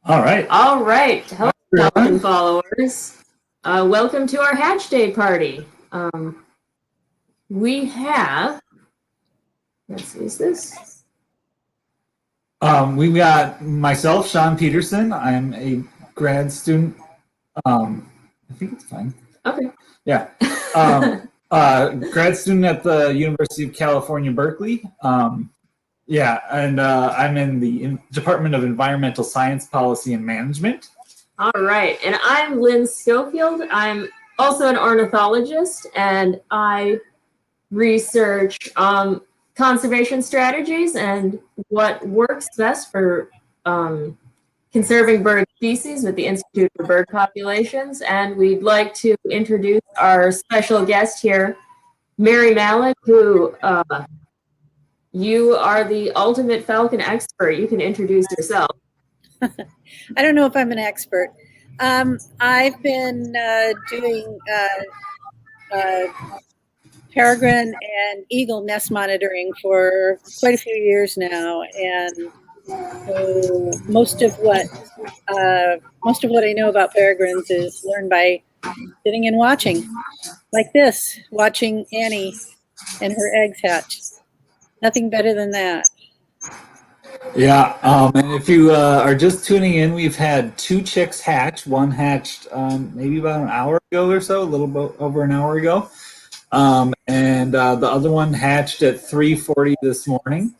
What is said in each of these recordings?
All right. All right. Hello, Falcon followers. Welcome to our Hatch Day party. We have, let's see, is this? We've got myself, Sean Peterson. I'm a grad student. I think it's fine. Okay. Yeah. Grad student at the University of California, Berkeley. Yeah, and I'm in the Department of Environmental Science, Policy, and Management. All right. And I'm Lynn Schofield. I'm also an ornithologist, and I research conservation strategies and what works best for conserving bird species with the Institute for Bird Populations. And we'd like to introduce our special guest here, Mary Malik, who you are the ultimate falcon expert. You can introduce yourself. I don't know if I'm an expert. I've been doing peregrine and eagle nest monitoring for quite a few years now, and most of what I know about peregrines is learned by sitting and watching, like this, watching Annie and her eggs hatch. Nothing better than that. Yeah, and if you are just tuning in, we've had 2 chicks hatch. One hatched maybe about an hour ago or so, a little bit over an hour ago. And the other one hatched at 3:40 this morning.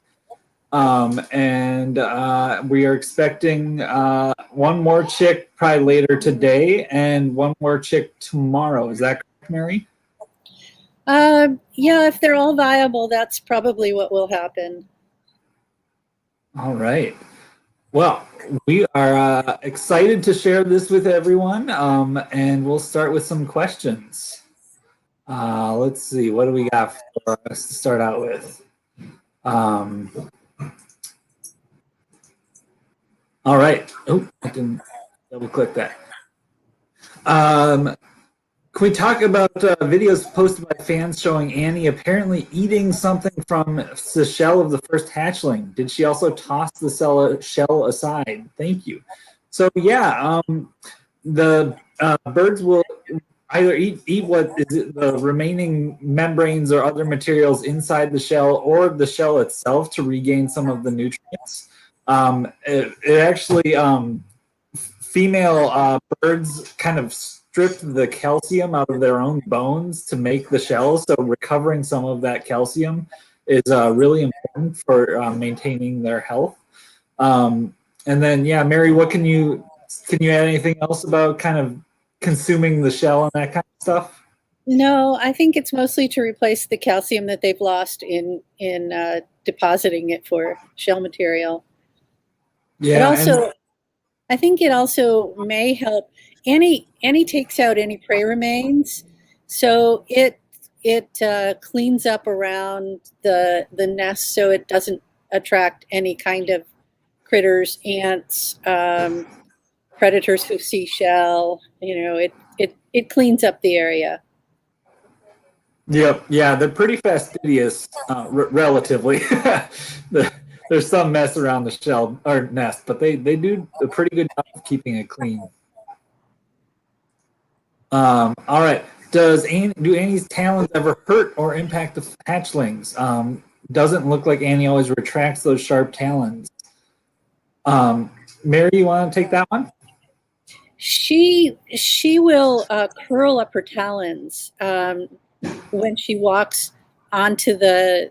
And we are expecting one more chick probably later today and one more chick tomorrow. Is that correct, Mary? Yeah, if they're all viable, that's probably what will happen. All right. Well, we are excited to share this with everyone, and we'll start with some questions. Let's see, what do we got for us to start out with? All right. Oh, I didn't double click that. Can we talk about videos posted by fans showing Annie apparently eating something from the shell of the first hatchling? Did she also toss the shell aside? Thank you. So yeah, the birds will either eat what is the remaining membranes or other materials inside the shell, or the shell itself to regain some of the nutrients. It actually, female birds kind of strip the calcium out of their own bones to make the shell, so recovering some of that calcium is really important for maintaining their health. And then, yeah, Mary, what can you add anything else about kind of consuming the shell and that kind of stuff? No, I think it's mostly to replace the calcium that they've lost in depositing it for shell material. Yeah. I think it also may help. Annie takes out any prey remains, so it cleans up around the nest so it doesn't attract any kind of critters, ants, predators who see shell. You know, it cleans up the area. Yep. Yeah, they're pretty fastidious, relatively. There's some mess around the shell or nest, but they do a pretty good job of keeping it clean. All right. Do Annie's talons ever hurt or impact the hatchlings? Doesn't look like Annie always retracts those sharp talons. Mary, you want to take that one? She will curl up her talons when she walks onto the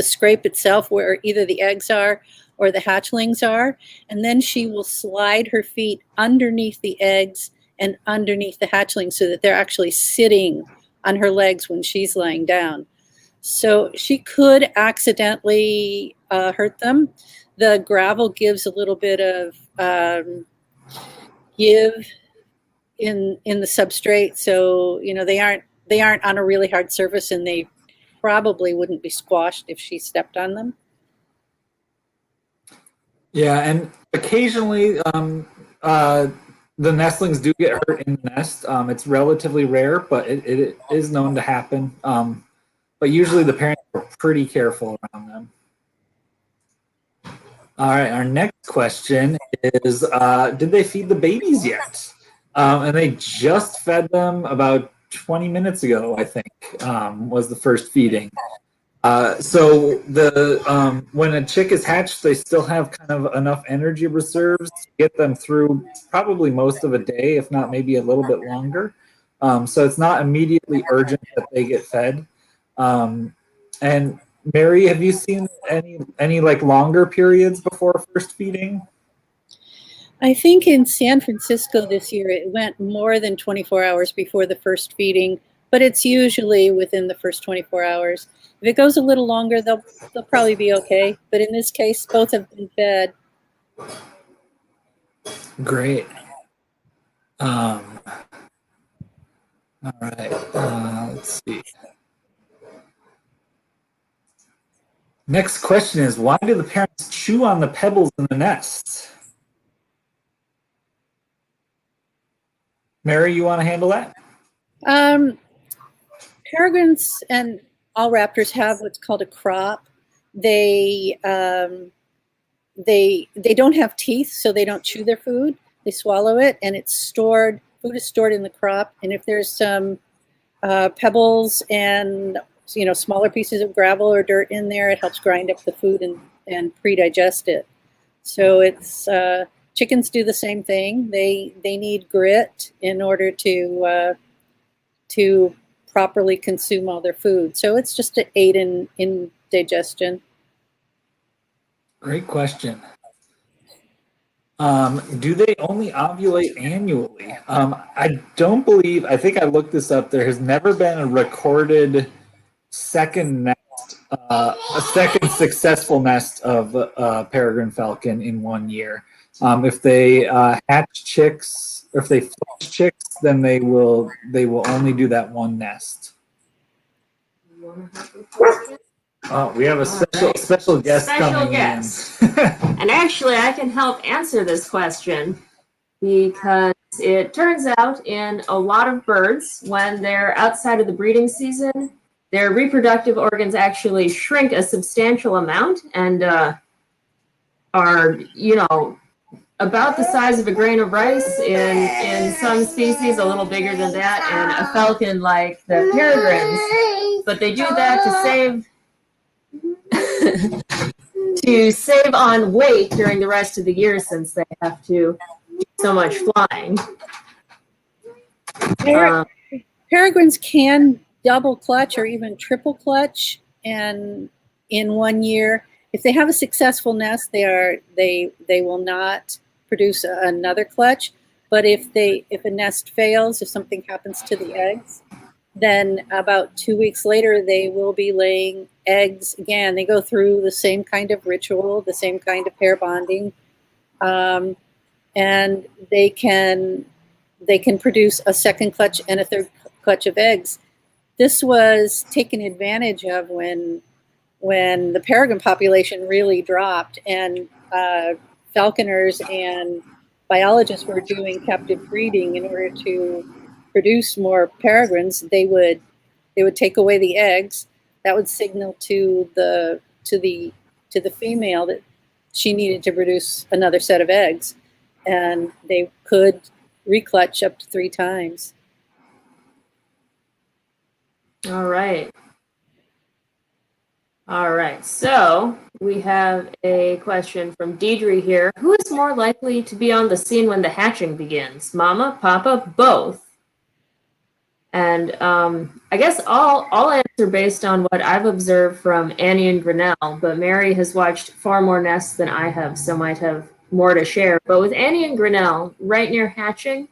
scrape itself, where either the eggs are or the hatchlings are, and then she will slide her feet underneath the eggs and underneath the hatchling so that they're actually sitting on her legs when she's lying down. So she could accidentally hurt them. The gravel gives a little bit of give in the substrate, so you know they aren't on a really hard surface, and they probably wouldn't be squashed if she stepped on them. Yeah, and occasionally the nestlings do get hurt in the nest. It's relatively rare, but it is known to happen. But usually the parents are pretty careful around them. All right, our next question is, did they feed the babies yet? And they just fed them about 20 minutes ago, I think, was the first feeding. So when a chick is hatched, they still have kind of enough energy reserves to get them through probably most of a day, if not maybe a little bit longer. So it's not immediately urgent that they get fed. And Mary, have you seen any like longer periods before first feeding? I think in San Francisco this year, it went more than 24 hours before the first feeding, but it's usually within the first 24 hours. If it goes a little longer, they'll probably be okay. But in this case, both have been fed. Great. All right. Let's see. Next question is, why do the parents chew on the pebbles in the nest? Mary, you want to handle that? Peregrines and all raptors have what's called a crop. They don't have teeth, so they don't chew their food. They swallow it, and it's stored. Food is stored in the crop, and if there's some pebbles and smaller pieces of gravel or dirt in there, it helps grind up the food and pre-digest it. So it's chickens do the same thing. They need grit in order to properly consume all their food. So it's just to aid in digestion. Great question. Do they only ovulate annually? I don't believe, I think I looked this up, there has never been a recorded second nest, a second successful nest of peregrine falcon in 1 year. If they hatch chicks, or if they fledge chicks, then they will only do that one nest. Oh, we have a special guest coming in. And actually, I can help answer this question because it turns out in a lot of birds, when they're outside of the breeding season, their reproductive organs actually shrink a substantial amount and are, about the size of a grain of rice, in some species a little bigger than that, and a falcon like the peregrines. But they do that to save on weight during the rest of the year, since they have to do so much flying. Peregrines can double clutch or even triple clutch, and in 1 year, if they have a successful nest, they will not produce another clutch. But if a nest fails, if something happens to the eggs, then about 2 weeks later, they will be laying eggs again. They go through the same kind of ritual, the same kind of pair bonding, and they can produce a second clutch and a third clutch of eggs. This was taken advantage of when the peregrine population really dropped, and falconers and biologists were doing captive breeding in order to produce more peregrines. They would take away the eggs. That would signal to the female that she needed to produce another set of eggs, and they could reclutch up to 3 times. All right. All right, so we have a question from Deidre here. Who is more likely to be on the scene when the hatching begins? Mama, Papa, both? And I guess I'll answer based on what I've observed from Annie and Grinnell, but Mary has watched far more nests than I have, so might have more to share. But with Annie and Grinnell, right near hatching,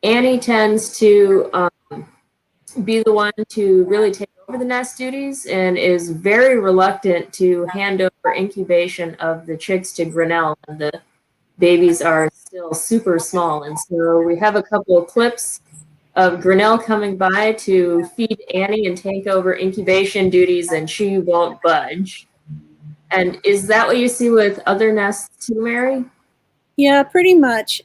Annie tends to be the one to really take over the nest duties and is very reluctant to hand over incubation of the chicks to Grinnell, and the babies are still super small. And so we have a couple of clips of Grinnell coming by to feed Annie and take over incubation duties, and she won't budge. And is that what you see with other nests too, Mary? Yeah, pretty much.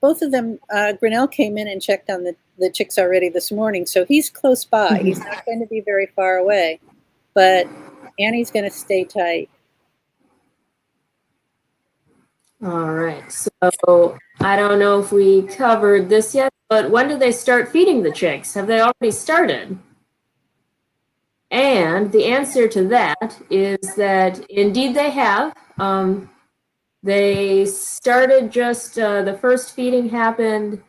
Both of them, Grinnell came in and checked on the chicks already this morning, so he's close by. Mm-hmm. He's not going to be very far away, but Annie's going to stay tight. All right, so I don't know if we covered this yet, but when do they start feeding the chicks? Have they already started? And the answer to that is that indeed they have. They started just, the first feeding happened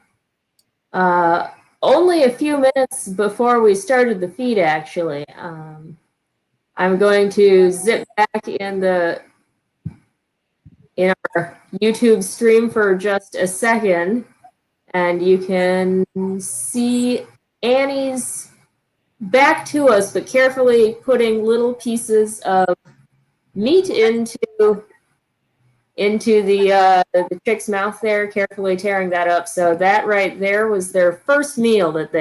only a few minutes before we started the feed, actually. I'm going to zip back in our YouTube stream for just a second, and you can see Annie's back to us, but carefully putting little pieces of meat into the chick's mouth there, carefully tearing that up. So that right there was their first meal that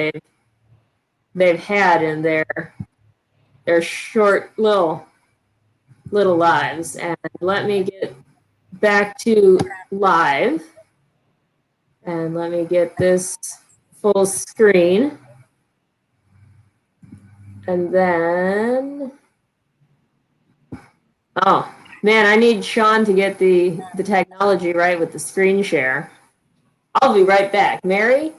they've had in their short little lives. And let me get back to live, and let me get this full screen, and then oh man, I need Sean to get the technology right with the screen share. I'll be right back. Mary,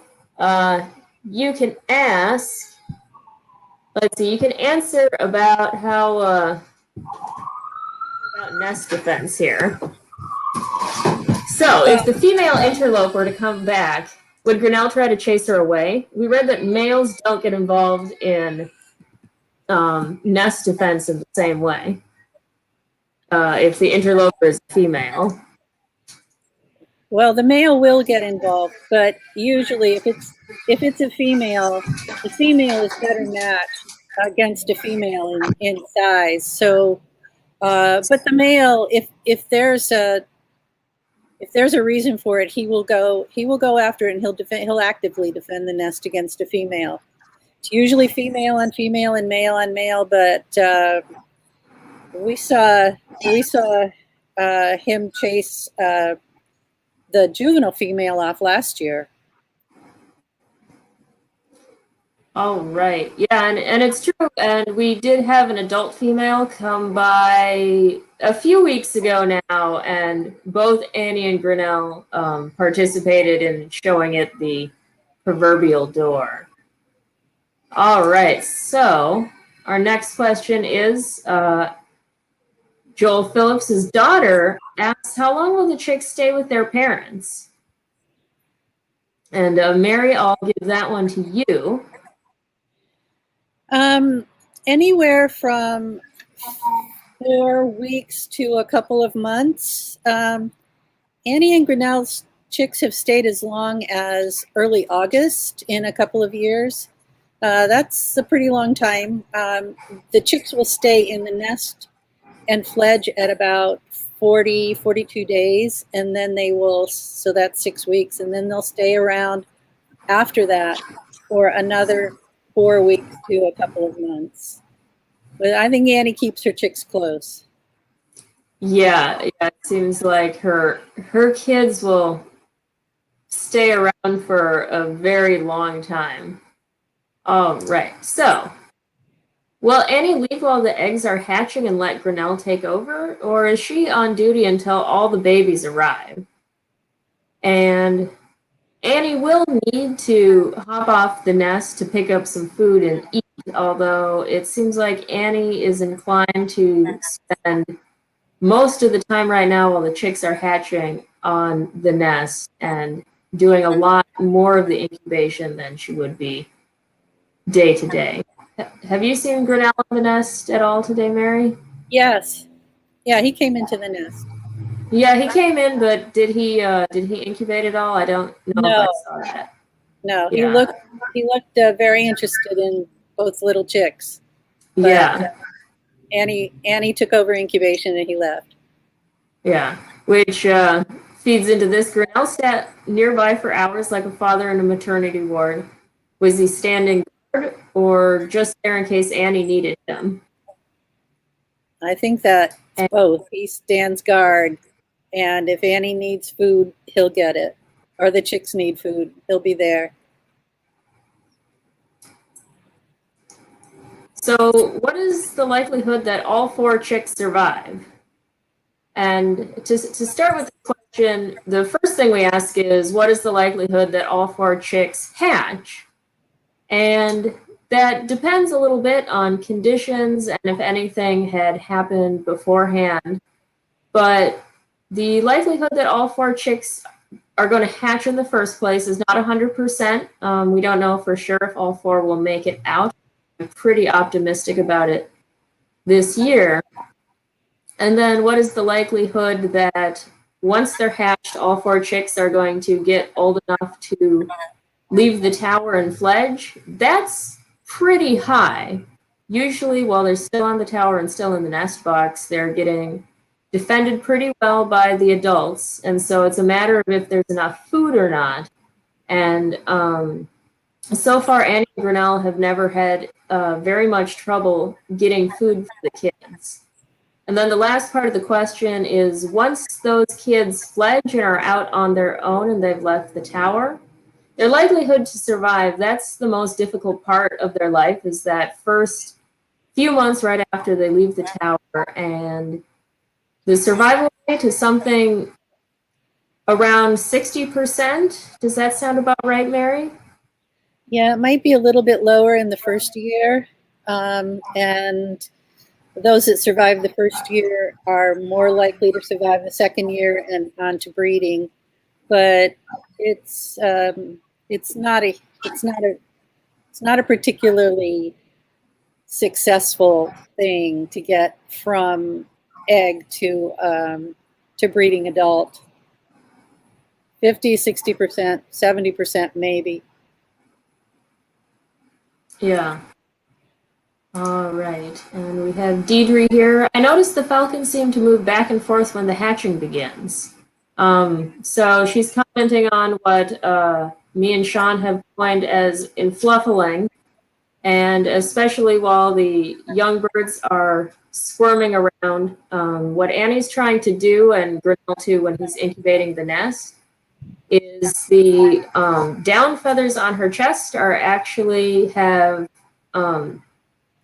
you can ask, let's see, you can answer about how about nest defense here. So if the female interlope were to come back, would Grinnell try to chase her away? We read that males don't get involved in nest defense in the same way. If the interloper is a female. Well, the male will get involved, but usually if it's a female, the female is better matched against a female in size. So, but the male, if there's a reason for it, he will go after it, and he'll actively defend the nest against a female. It's usually female on female and male on male, but we saw him chase the juvenile female off last year. Oh, right. Yeah, and it's true. And we did have an adult female come by a few weeks ago now, and both Annie and Grinnell participated in showing it the proverbial door. All right, so our next question is Joel Phillips's daughter asks, how long will the chicks stay with their parents? And Mary, I'll give that one to you. Anywhere from 4 weeks to a couple of months. Annie and Grinnell's chicks have stayed as long as early August in a couple of years. That's a pretty long time. The chicks will stay in the nest and fledge at about 40, 42 days, and then they will, so that's 6 weeks, and then they'll stay around after that for another 4 weeks to a couple of months. But I think Annie keeps her chicks close. Yeah, it seems like her kids will stay around for a very long time. All right, so will Annie leave while the eggs are hatching and let Grinnell take over, or is she on duty until all the babies arrive? And Annie will need to hop off the nest to pick up some food and eat, although it seems like Annie is inclined to spend most of the time right now while the chicks are hatching on the nest and doing a lot more of the incubation than she would be day to day. Have you seen Grinnell on the nest at all today, Mary? Yes. Yeah, he came into the nest. Yeah, he came in, but did he incubate at all? I don't know if I saw that. No, Yeah. he looked very interested in both little chicks. But, Yeah. Annie took over incubation and he left. Yeah, which feeds into this. Grinnell sat nearby for hours like a father in a maternity ward. Was he standing guard or just there in case Annie needed him? I think that both. He stands guard, and if Annie needs food, he'll get it. Or the chicks need food, he'll be there. So what is the likelihood that all 4 chicks survive? And to start with the question, the first thing we ask is, what is the likelihood that all 4 chicks hatch? And that depends a little bit on conditions and if anything had happened beforehand. But the likelihood that all 4 chicks are going to hatch in the first place is not 100%. We don't know for sure if all 4 will make it out. I'm pretty optimistic about it this year. And then what is the likelihood that once they're hatched, all 4 chicks are going to get old enough to leave the tower and fledge? That's pretty high. Usually while they're still on the tower and still in the nest box, they're getting defended pretty well by the adults. And so it's a matter of if there's enough food or not. And so far, Annie and Grinnell have never had very much trouble getting food for the kids. And then the last part of the question is, once those kids fledge and are out on their own and they've left the tower, their likelihood to survive, that's the most difficult part of their life, is that first few months right after they leave the tower. And the survival rate is something around 60%. Does that sound about right, Mary? Yeah, it might be a little bit lower in the first year. And those that survive the first year are more likely to survive the second year and on to breeding. But it's not a particularly successful thing to get from egg to breeding adult. 50, 60%, 70% maybe. Yeah. All right. And we have Deidre here. I noticed the falcons seem to move back and forth when the hatching begins. So she's commenting on what me and Sean have coined as influffling. And especially while the young birds are squirming around, what Annie's trying to do, and Grinnell too, when he's incubating the nest, is the down feathers on her chest are actually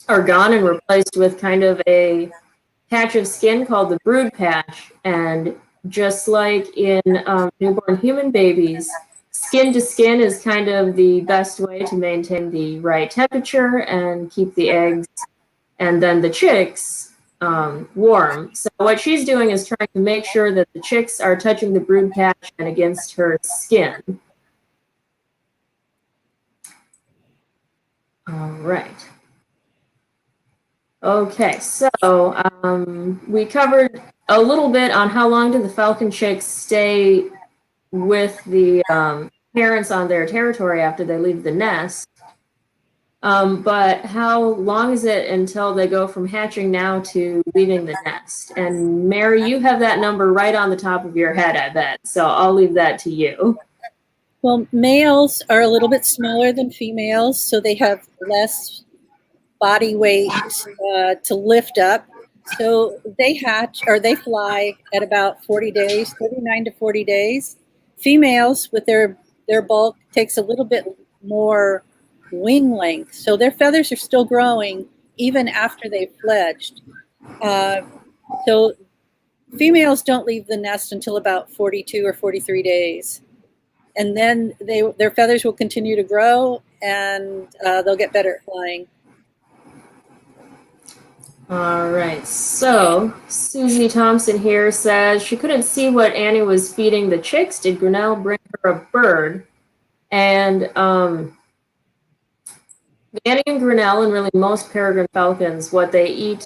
are gone and replaced with kind of a patch of skin called the brood patch. And just like in newborn human babies, skin to skin is kind of the best way to maintain the right temperature and keep the eggs and then the chicks warm. So what she's doing is trying to make sure that the chicks are touching the brood patch and against her skin. All right. Okay, so we covered a little bit on how long do the falcon chicks stay with the parents on their territory after they leave the nest. But how long is it until they go from hatching now to leaving the nest? And Mary, you have that number right on the top of your head, I bet. So I'll leave that to you. Well, males are a little bit smaller than females, so they have less body weight to lift up. So they hatch, or they fly at about 40 days, 39 to 40 days. Females with their bulk takes a little bit more wing length. So their feathers are still growing even after they've fledged. So females don't leave the nest until about 42 or 43 days. And then their feathers will continue to grow and they'll get better at flying. All right, so Susie Thompson here says she couldn't see what Annie was feeding the chicks. Did Grinnell bring her a bird? And Annie and Grinnell, and really most peregrine falcons, what they eat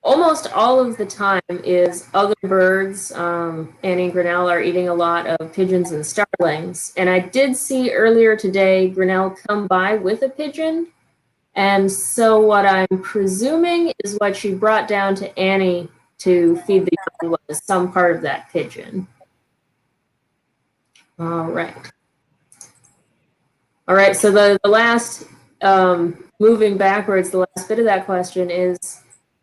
almost all of the time is other birds. Annie and Grinnell are eating a lot of pigeons and starlings. And I did see earlier today Grinnell come by with a pigeon. And so what I'm presuming is what she brought down to Annie to feed the young was some part of that pigeon. All right. All right, so the last, moving backwards, the last bit of that question is,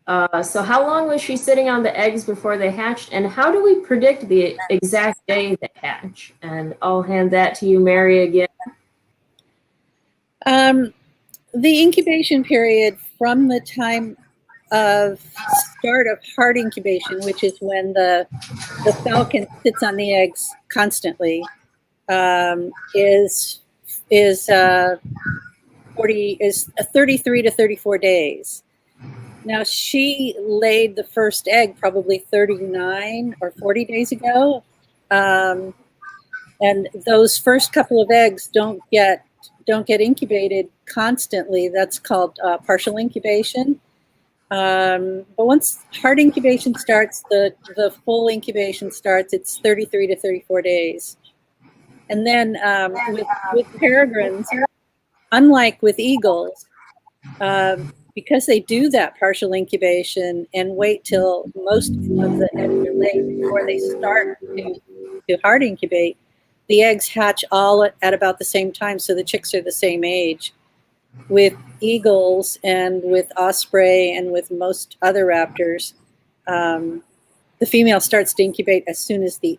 so how long was she sitting on the eggs before they hatched? And how do we predict the exact day they hatch? And I'll hand that to you, Mary, again. The incubation period from the time of start of hard incubation, which is when the falcon sits on the eggs constantly, is 33 to 34 days. Now, she laid the first egg probably 39 or 40 days ago. And those first couple of eggs don't get incubated constantly. That's called partial incubation. But once hard incubation starts, the full incubation starts, it's 33 to 34 days. And then with peregrines, unlike with eagles, because they do that partial incubation and wait till most of the eggs are laid before they start to hard incubate, the eggs hatch all at about the same time, so the chicks are the same age. With eagles and with osprey and with most other raptors, the female starts to incubate as soon as the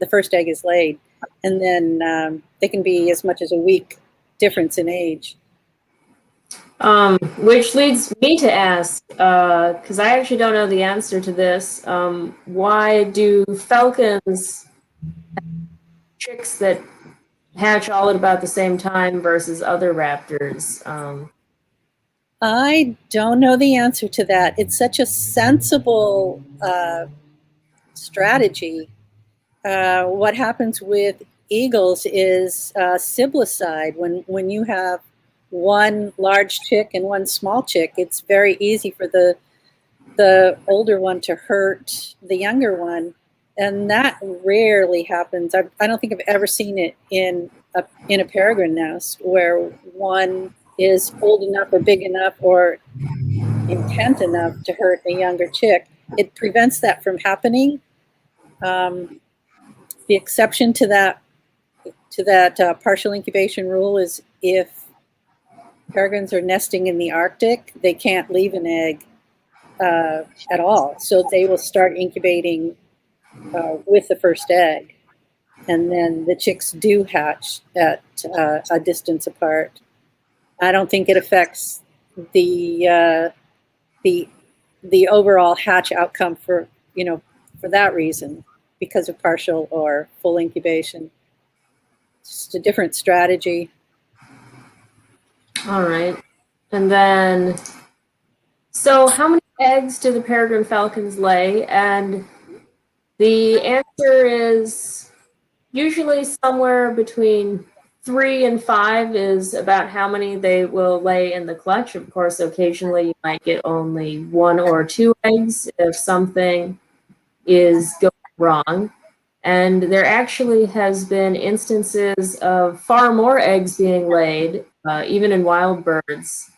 first egg is laid, and then they can be as much as a week difference in age. Which leads me to ask, because I actually don't know the answer to this, why do falcons have chicks that hatch all at about the same time versus other raptors? I don't know the answer to that. It's such a sensible strategy. What happens with eagles is siblicide. When you have one large chick and one small chick, it's very easy for the older one to hurt the younger one, and that rarely happens. I don't think I've ever seen it in a peregrine nest where one is old enough or big enough or intent enough to hurt a younger chick. It prevents that from happening. The exception to that partial incubation rule is if peregrines are nesting in the Arctic, they can't leave an egg at all. So they will start incubating with the first egg. And then the chicks do hatch at a distance apart. I don't think it affects the overall hatch outcome for that reason, because of partial or full incubation. It's just a different strategy. All right. And then, so how many eggs do the peregrine falcons lay? And the answer is usually somewhere between 3 and 5 is about how many they will lay in the clutch. Of course, occasionally you might get only 1 or 2 eggs if something is going wrong. And there actually has been instances of far more eggs being laid, even in wild birds.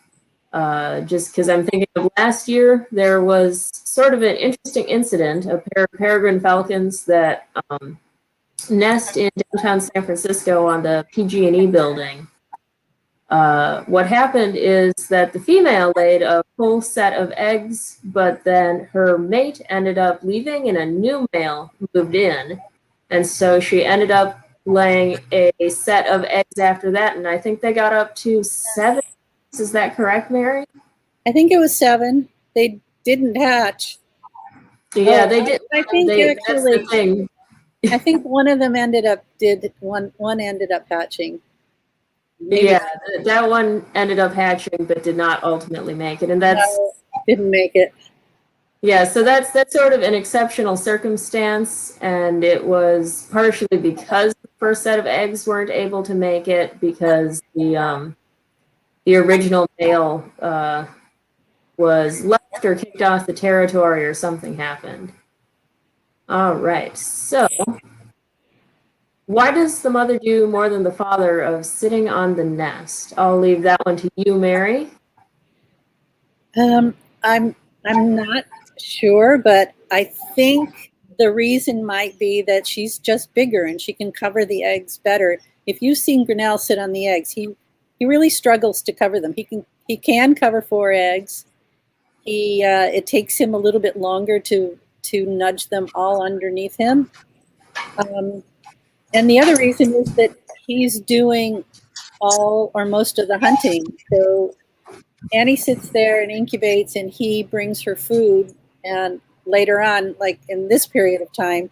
Just because I'm thinking of last year, there was sort of an interesting incident, a pair of peregrine falcons that nest in downtown San Francisco on the PG&E building. What happened is that the female laid a full set of eggs, but then her mate ended up leaving and a new male moved in. And so she ended up laying a set of eggs after that, and I think they got up to 7. Is that correct, Mary? I think it was 7. They didn't hatch. Yeah, they did. I think That's the thing. I think one of them ended up hatching. Maybe. Yeah, that one ended up hatching, but did not ultimately make it, and that's didn't make it. Yeah, so that's sort of an exceptional circumstance, and it was partially because the first set of eggs weren't able to make it because the original male was left or kicked off the territory or something happened. All right, so why does the mother do more than the father of sitting on the nest? I'll leave that one to you, Mary. I'm not sure, but I think the reason might be that she's just bigger and she can cover the eggs better. If you've seen Grinnell sit on the eggs, he really struggles to cover them. He can cover 4 eggs. It takes him a little bit longer to nudge them all underneath him. And the other reason is that he's doing all or most of the hunting. So Annie sits there and incubates, and he brings her food. And later on, like in this period of time,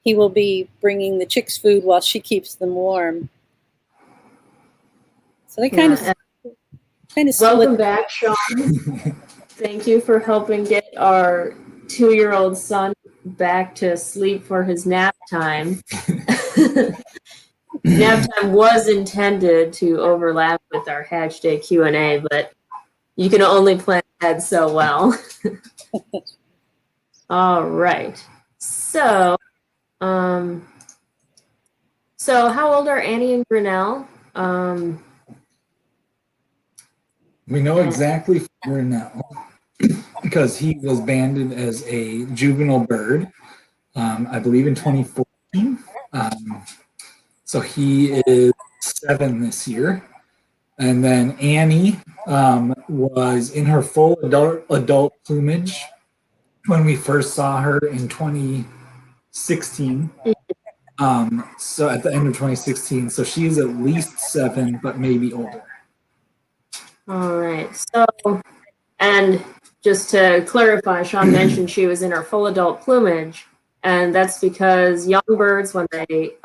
he will be bringing the chicks food while she keeps them warm. So they kind of Welcome back, Sean. Thank you for helping get our 2-year-old son back to sleep for his nap time. Nap time was intended to overlap with our Hatch Day Q&A, but you can only plan ahead so well. All right. So how old are Annie and Grinnell? We know exactly for Grinnell because he was banded as a juvenile bird, I believe in 2014. So he is 7 this year. And then Annie was in her full adult plumage when we first saw her in 2016. So at the end of 2016. So she's at least 7, but maybe older. All right. So, and just to clarify, Sean mentioned she was in her full adult plumage, and that's because young birds, when they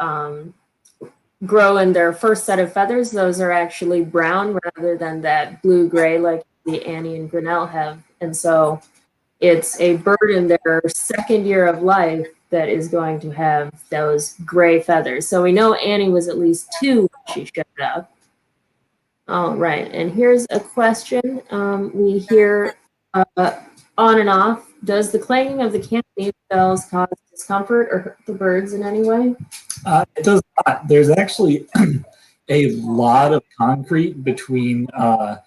grow in their first set of feathers, those are actually brown rather than that blue-gray like the Annie and Grinnell have. And so it's a bird in their second year of life that is going to have those gray feathers. So we know Annie was at least 2 when she showed up. All right, and here's a question we hear on and off. Does the clanging of the canopy bells cause discomfort or hurt the birds in any way? It does not. There's actually a lot of concrete between the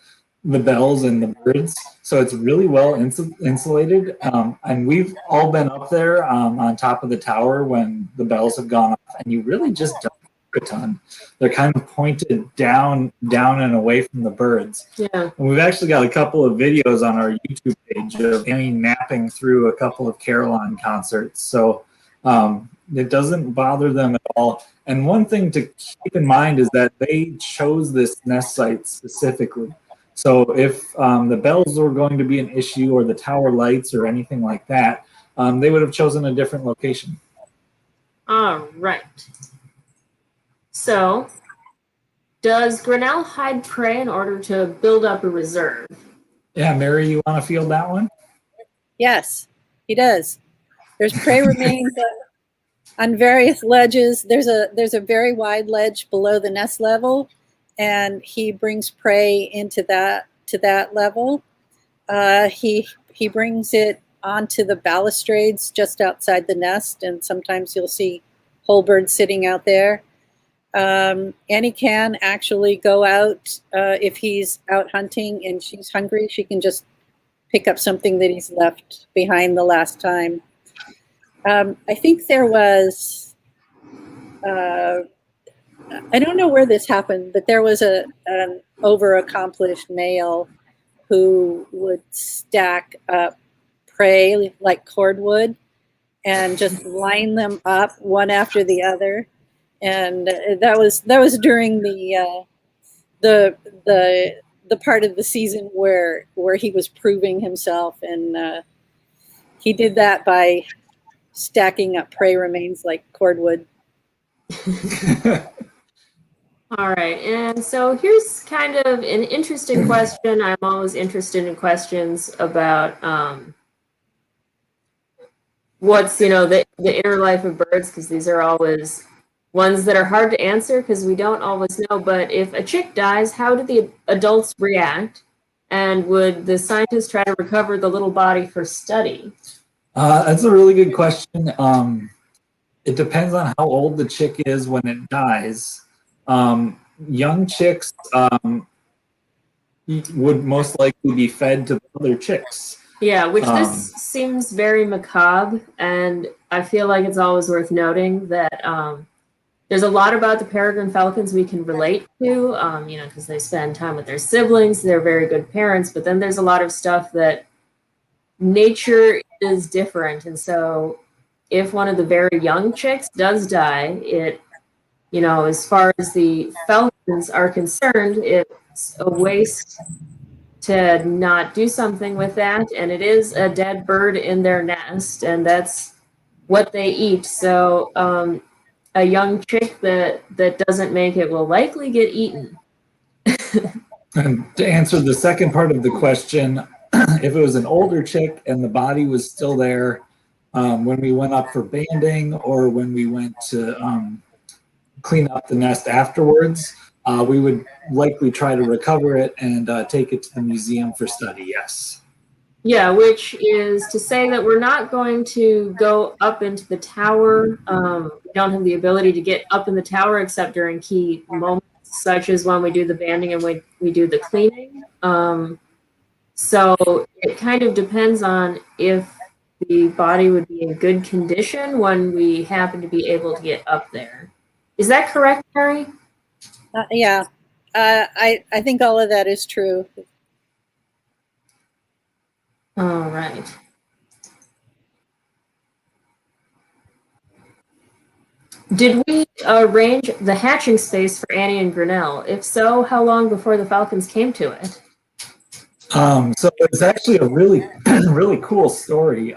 bells and the birds, so it's really well insulated. And we've all been up there on top of the tower when the bells have gone off, and you really just don't hear a ton. They're kind of pointed down and away from the birds. Yeah. And we've actually got a couple of videos on our YouTube page of Annie napping through a couple of Caroline concerts. So it doesn't bother them at all. And one thing to keep in mind is that they chose this nest site specifically. So if the bells were going to be an issue or the tower lights or anything like that, they would have chosen a different location. All right. So, does Grinnell hide prey in order to build up a reserve? Yeah, Mary, you want to field that one? Yes, he does. There's prey remains on various ledges. There's a very wide ledge below the nest level, and he brings prey into that level. He brings it onto the balustrades just outside the nest, and sometimes you'll see whole birds sitting out there. Annie can actually go out if he's out hunting and she's hungry. She can just pick up something that he's left behind the last time. I think there was, I don't know where this happened, but there was an over-accomplished male who would stack up prey like cordwood and just line them up one after the other. And that was during the part of the season where he was proving himself, and he did that by stacking up prey remains like cordwood. All right, and so here's kind of an interesting question. I'm always interested in questions about what's the inner life of birds, because these are always ones that are hard to answer because we don't always know. But if a chick dies, how do the adults react? And would the scientists try to recover the little body for study? That's a really good question. It depends on how old the chick is when it dies. Young chicks would most likely be fed to other chicks. Yeah, which this seems very macabre, and I feel like it's always worth noting that there's a lot about the peregrine falcons we can relate to, because they spend time with their siblings, they're very good parents, but then there's a lot of stuff that nature is different. And so if one of the very young chicks does die, it, as far as the falcons are concerned, it's a waste to not do something with that, and it is a dead bird in their nest, and that's what they eat. So a young chick that doesn't make it will likely get eaten. And to answer the second part of the question, if it was an older chick and the body was still there when we went up for banding or when we went to clean up the nest afterwards, we would likely try to recover it and take it to the museum for study, yes. Yeah, which is to say that we're not going to go up into the tower. We don't have the ability to get up in the tower except during key moments, such as when we do the banding and we do the cleaning. So it kind of depends on if the body would be in good condition when we happen to be able to get up there. Is that correct, Mary? Yeah, I think all of that is true. All right. Did we arrange the hatching space for Annie and Grinnell? If so, how long before the Falcons came to it? So it's actually a really, really cool story.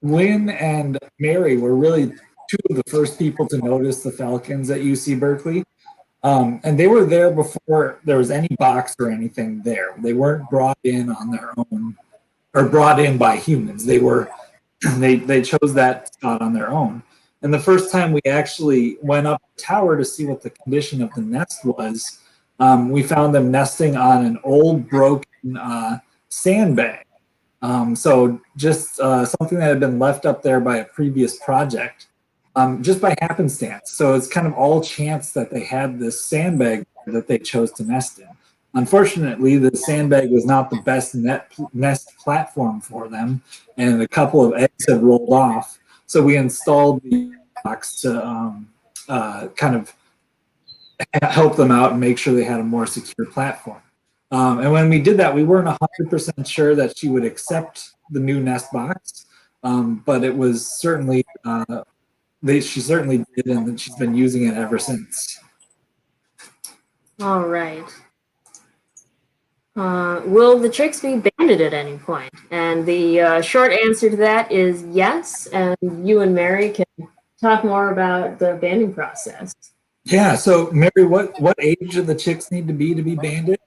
Lynn and Mary were really two of the first people to notice the Falcons at UC Berkeley. And they were there before there was any box or anything there. They weren't brought in on their own or brought in by humans. They chose that spot on their own. And the first time we actually went up the tower to see what the condition of the nest was, we found them nesting on an old broken sandbag. So just something that had been left up there by a previous project. Just by happenstance. So it's kind of all chance that they had this sandbag that they chose to nest in. Unfortunately, the sandbag was not the best nest platform for them, and a couple of eggs had rolled off. So we installed the box to kind of help them out and make sure they had a more secure platform. And when we did that, we weren't 100% sure that she would accept the new nest box, but it was certainly... she certainly did, and she's been using it ever since. All right. Will the chicks be banded at any point? And the short answer to that is yes, and you and Mary can talk more about the banding process. Yeah, so Mary, what age do the chicks need to be banded?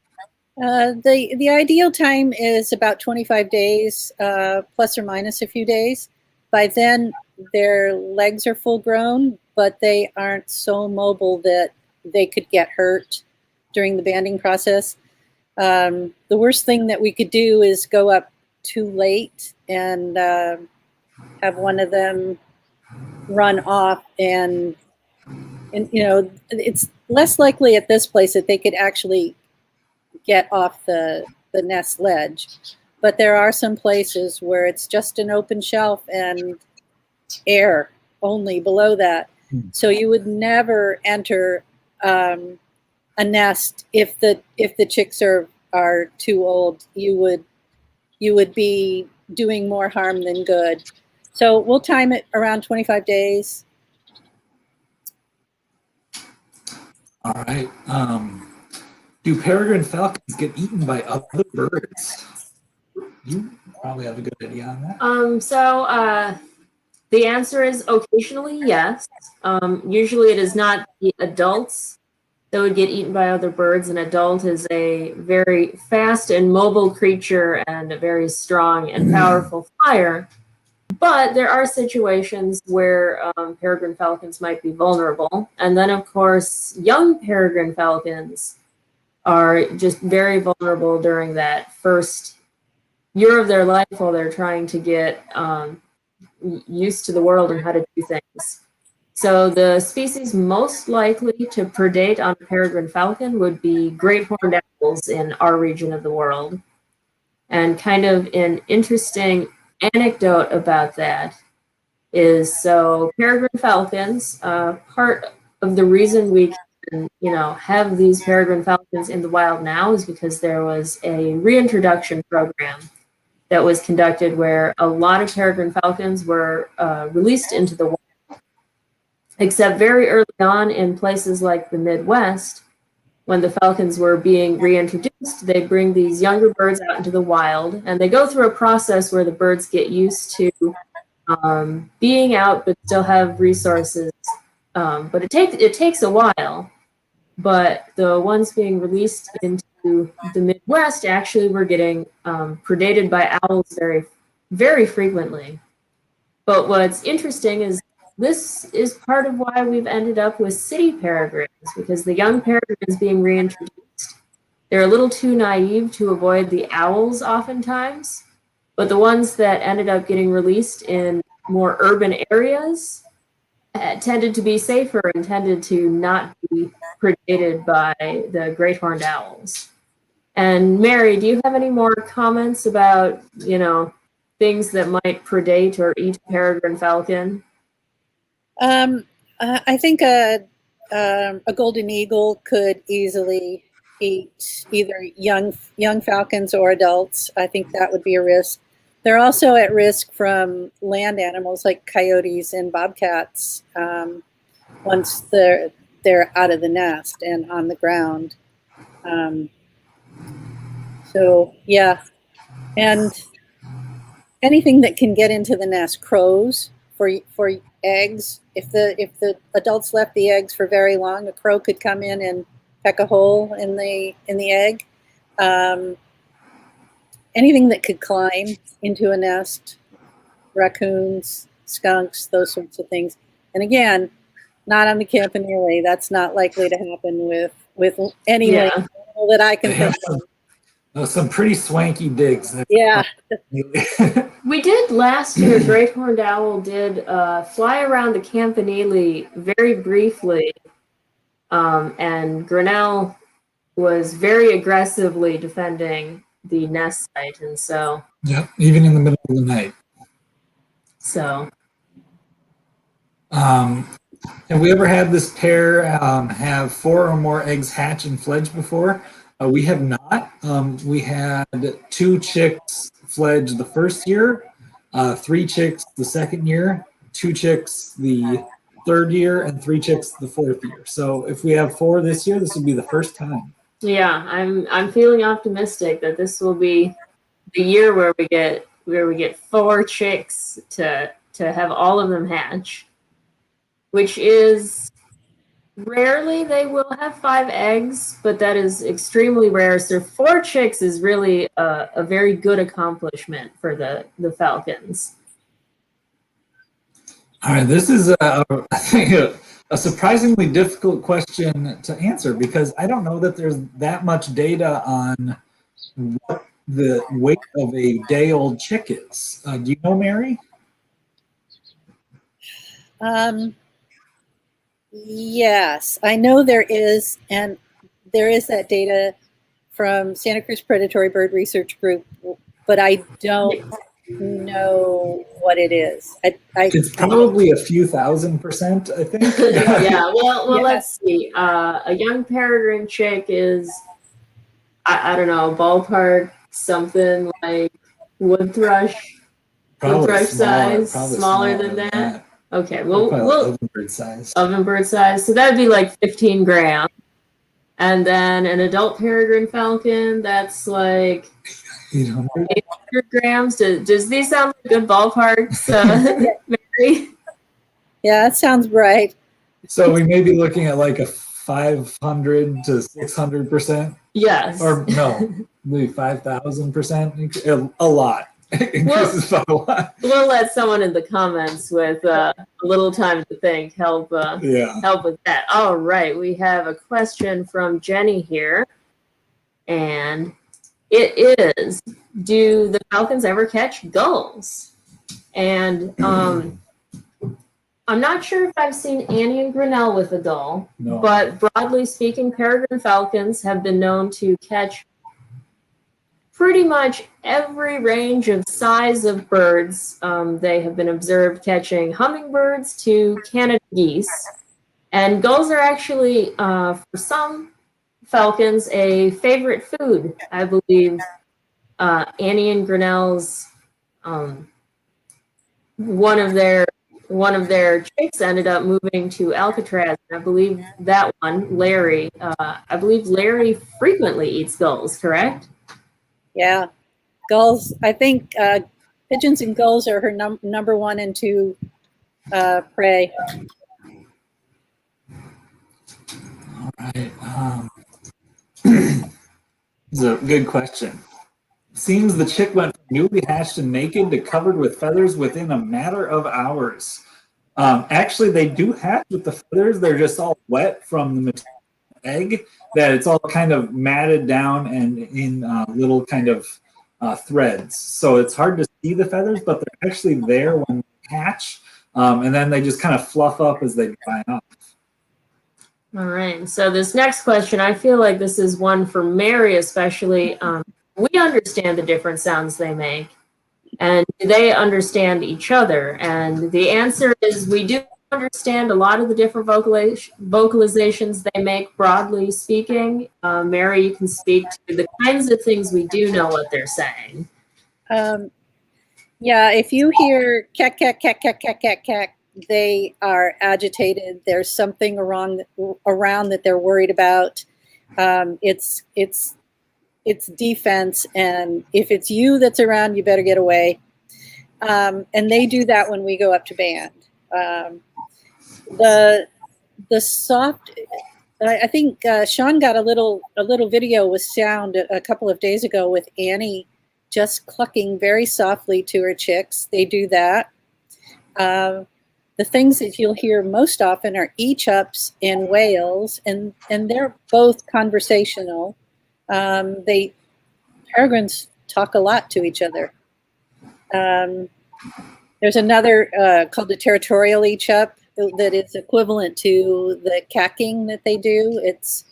The ideal time is about 25 days, plus or minus a few days. By then, their legs are full grown, but they aren't so mobile that they could get hurt during the banding process. The worst thing that we could do is go up too late and have one of them run off, and it's less likely at this place that they could actually get off the nest ledge. But there are some places where it's just an open shelf and air only below that. So you would never enter a nest if the chicks are too old. You would be doing more harm than good. So we'll time it around 25 days. All right. Do peregrine falcons get eaten by other birds? You probably have a good idea on that. The answer is occasionally yes. Usually it is not the adults that would get eaten by other birds. An adult is a very fast and mobile creature and a very strong and powerful flyer. But there are situations where peregrine falcons might be vulnerable. And then, of course, young peregrine falcons are just very vulnerable during that first year of their life while they're trying to get used to the world and how to do things. So the species most likely to predate on a peregrine falcon would be great horned owls in our region of the world. And kind of an interesting anecdote about that is, so peregrine falcons, part of the reason we can, have these peregrine falcons in the wild now is because there was a reintroduction program that was conducted where a lot of peregrine falcons were released into the wild, except very early on in places like the Midwest, when the falcons were being reintroduced, they bring these younger birds out into the wild, and they go through a process where the birds get used to being out but still have resources. But it takes a while. But the ones being released into the Midwest actually were getting predated by owls very, very frequently. But what's interesting is this is part of why we've ended up with city peregrines, because the young peregrines being reintroduced, they're a little too naive to avoid the owls oftentimes. But the ones that ended up getting released in more urban areas tended to be safer and tended to not be predated by the great horned owls. And Mary, do you have any more comments about, things that might predate or eat a peregrine falcon? I think a golden eagle could easily eat either young falcons or adults. I think that would be a risk. They're also at risk from land animals like coyotes and bobcats once they're out of the nest and on the ground. So yeah, and anything that can get into the nest, crows for eggs. If the adults left the eggs for very long, a crow could come in and peck a hole in the egg. Anything that could climb into a nest, raccoons, skunks, those sorts of things. And again, not on the campanile. That's not likely to happen with any animal that I can think of. Some pretty swanky digs. Yeah. We did last year, great horned owl did fly around the campanile very briefly, and Grinnell was very aggressively defending the nest site, and so. Yeah, even in the middle of the night. So. Have we ever had this pair have 4 or more eggs hatch and fledge before? We have not. We had 2 chicks fledge the first year, 3 chicks the second year, 2 chicks the third year, and 3 chicks the fourth year. So if we have 4 this year, this will be the first time. Yeah, I'm feeling optimistic that this will be the year where we get 4 chicks to have all of them hatch, which is rarely they will have 5 eggs, but that is extremely rare. So 4 chicks is really a very good accomplishment for the falcons. All right, this is I think a surprisingly difficult question to answer, because I don't know that there's that much data on what the weight of a day-old chick is. Do you know, Mary? Yes, I know there is, and there is that data from Santa Cruz Predatory Bird Research Group, but I don't know what it is. It's probably a few thousand%, I think. Yeah, well, Yeah. Let's see. A young peregrine chick is, I don't know, ballpark something like wood thrush size, smaller than that. Okay, we'll ovenbird size. Ovenbird size. So that'd be like 15 grams. And then an adult peregrine falcon, that's like 800 grams. Does these sound like good ballparks, Mary? Yeah, that sounds right. So we may be looking at like a 500 to 600%. Yes. Or no, maybe 5,000%. A lot. Increases by a lot. We'll let someone in the comments with a little time to think help with that. All right, we have a question from Jenny here, and it is: do the falcons ever catch gulls? And I'm not sure if I've seen Annie and Grinnell with a gull, but broadly speaking, peregrine falcons have been known to catch pretty much every range of size of birds. They have been observed catching hummingbirds to Canada geese. And gulls are actually, for some falcons, a favorite food. I believe Annie and Grinnell's, one of their one of their chicks ended up moving to Alcatraz. I believe that one, Larry, I believe Larry frequently eats gulls, correct? Yeah. Gulls, I think pigeons and gulls are her number 1 and 2 prey. All right. This is a good question. Seems the chick went from newly hatched and naked to covered with feathers within a matter of hours. Actually, they do hatch with the feathers. They're just all wet from the egg, that it's all kind of matted down and in little kind of threads. So it's hard to see the feathers, but they're actually there when they hatch. And then they just kind of fluff up as they dry off. All right. So this next question, I feel like this is one for Mary especially. We understand the different sounds they make, and do they understand each other? And the answer is we do understand a lot of the different vocalizations they make, broadly speaking. Mary, you can speak to the kinds of things we do know what they're saying. Yeah, if you hear kek, kek, kek, kek, kek, kek, kek, they are agitated. There's something around that they're worried about. It's defense, and if it's you that's around, you better get away. And they do that when we go up to band. The soft, I think Sean got a little video with sound a couple of days ago with Annie just clucking very softly to her chicks. They do that. The things that you'll hear most often are each-ups and wails, and they're both conversational. Peregrines talk a lot to each other. There's another called the territorial each-up that is equivalent to the cacking that they do. It's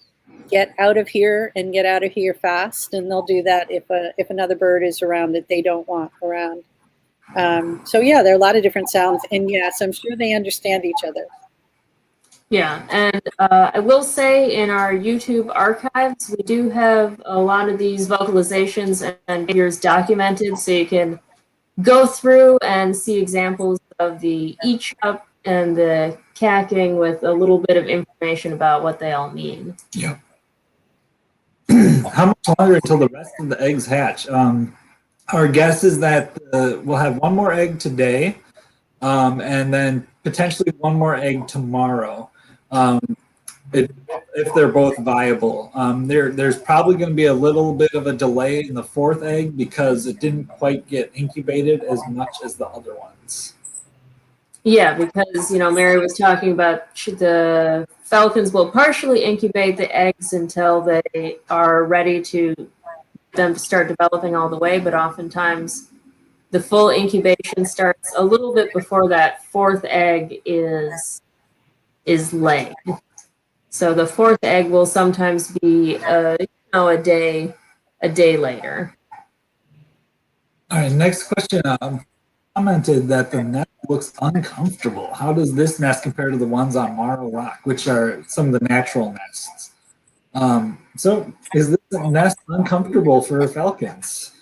get out of here and get out of here fast, and they'll do that if another bird is around that they don't want around. So yeah, there are a lot of different sounds, and yes, I'm sure they understand each other. Yeah, and I will say in our YouTube archives, we do have a lot of these vocalizations and figures documented, so you can go through and see examples of the each up and the cacking with a little bit of information about what they all mean. Yeah. How much longer until the rest of the eggs hatch? Our guess is that we'll have one more egg today, and then potentially one more egg tomorrow. If they're both viable. There's probably going to be a little bit of a delay in the 4th egg because it didn't quite get incubated as much as the other ones. Yeah, because, Mary was talking about the falcons will partially incubate the eggs until they are ready to them to start developing all the way, but oftentimes the full incubation starts a little bit before that 4th egg is laid. So the 4th egg will sometimes be a day later. All right, next question. Commented that the nest looks uncomfortable. How does this nest compare to the ones on Morrow Rock, which are some of the natural nests? So is this nest uncomfortable for falcons?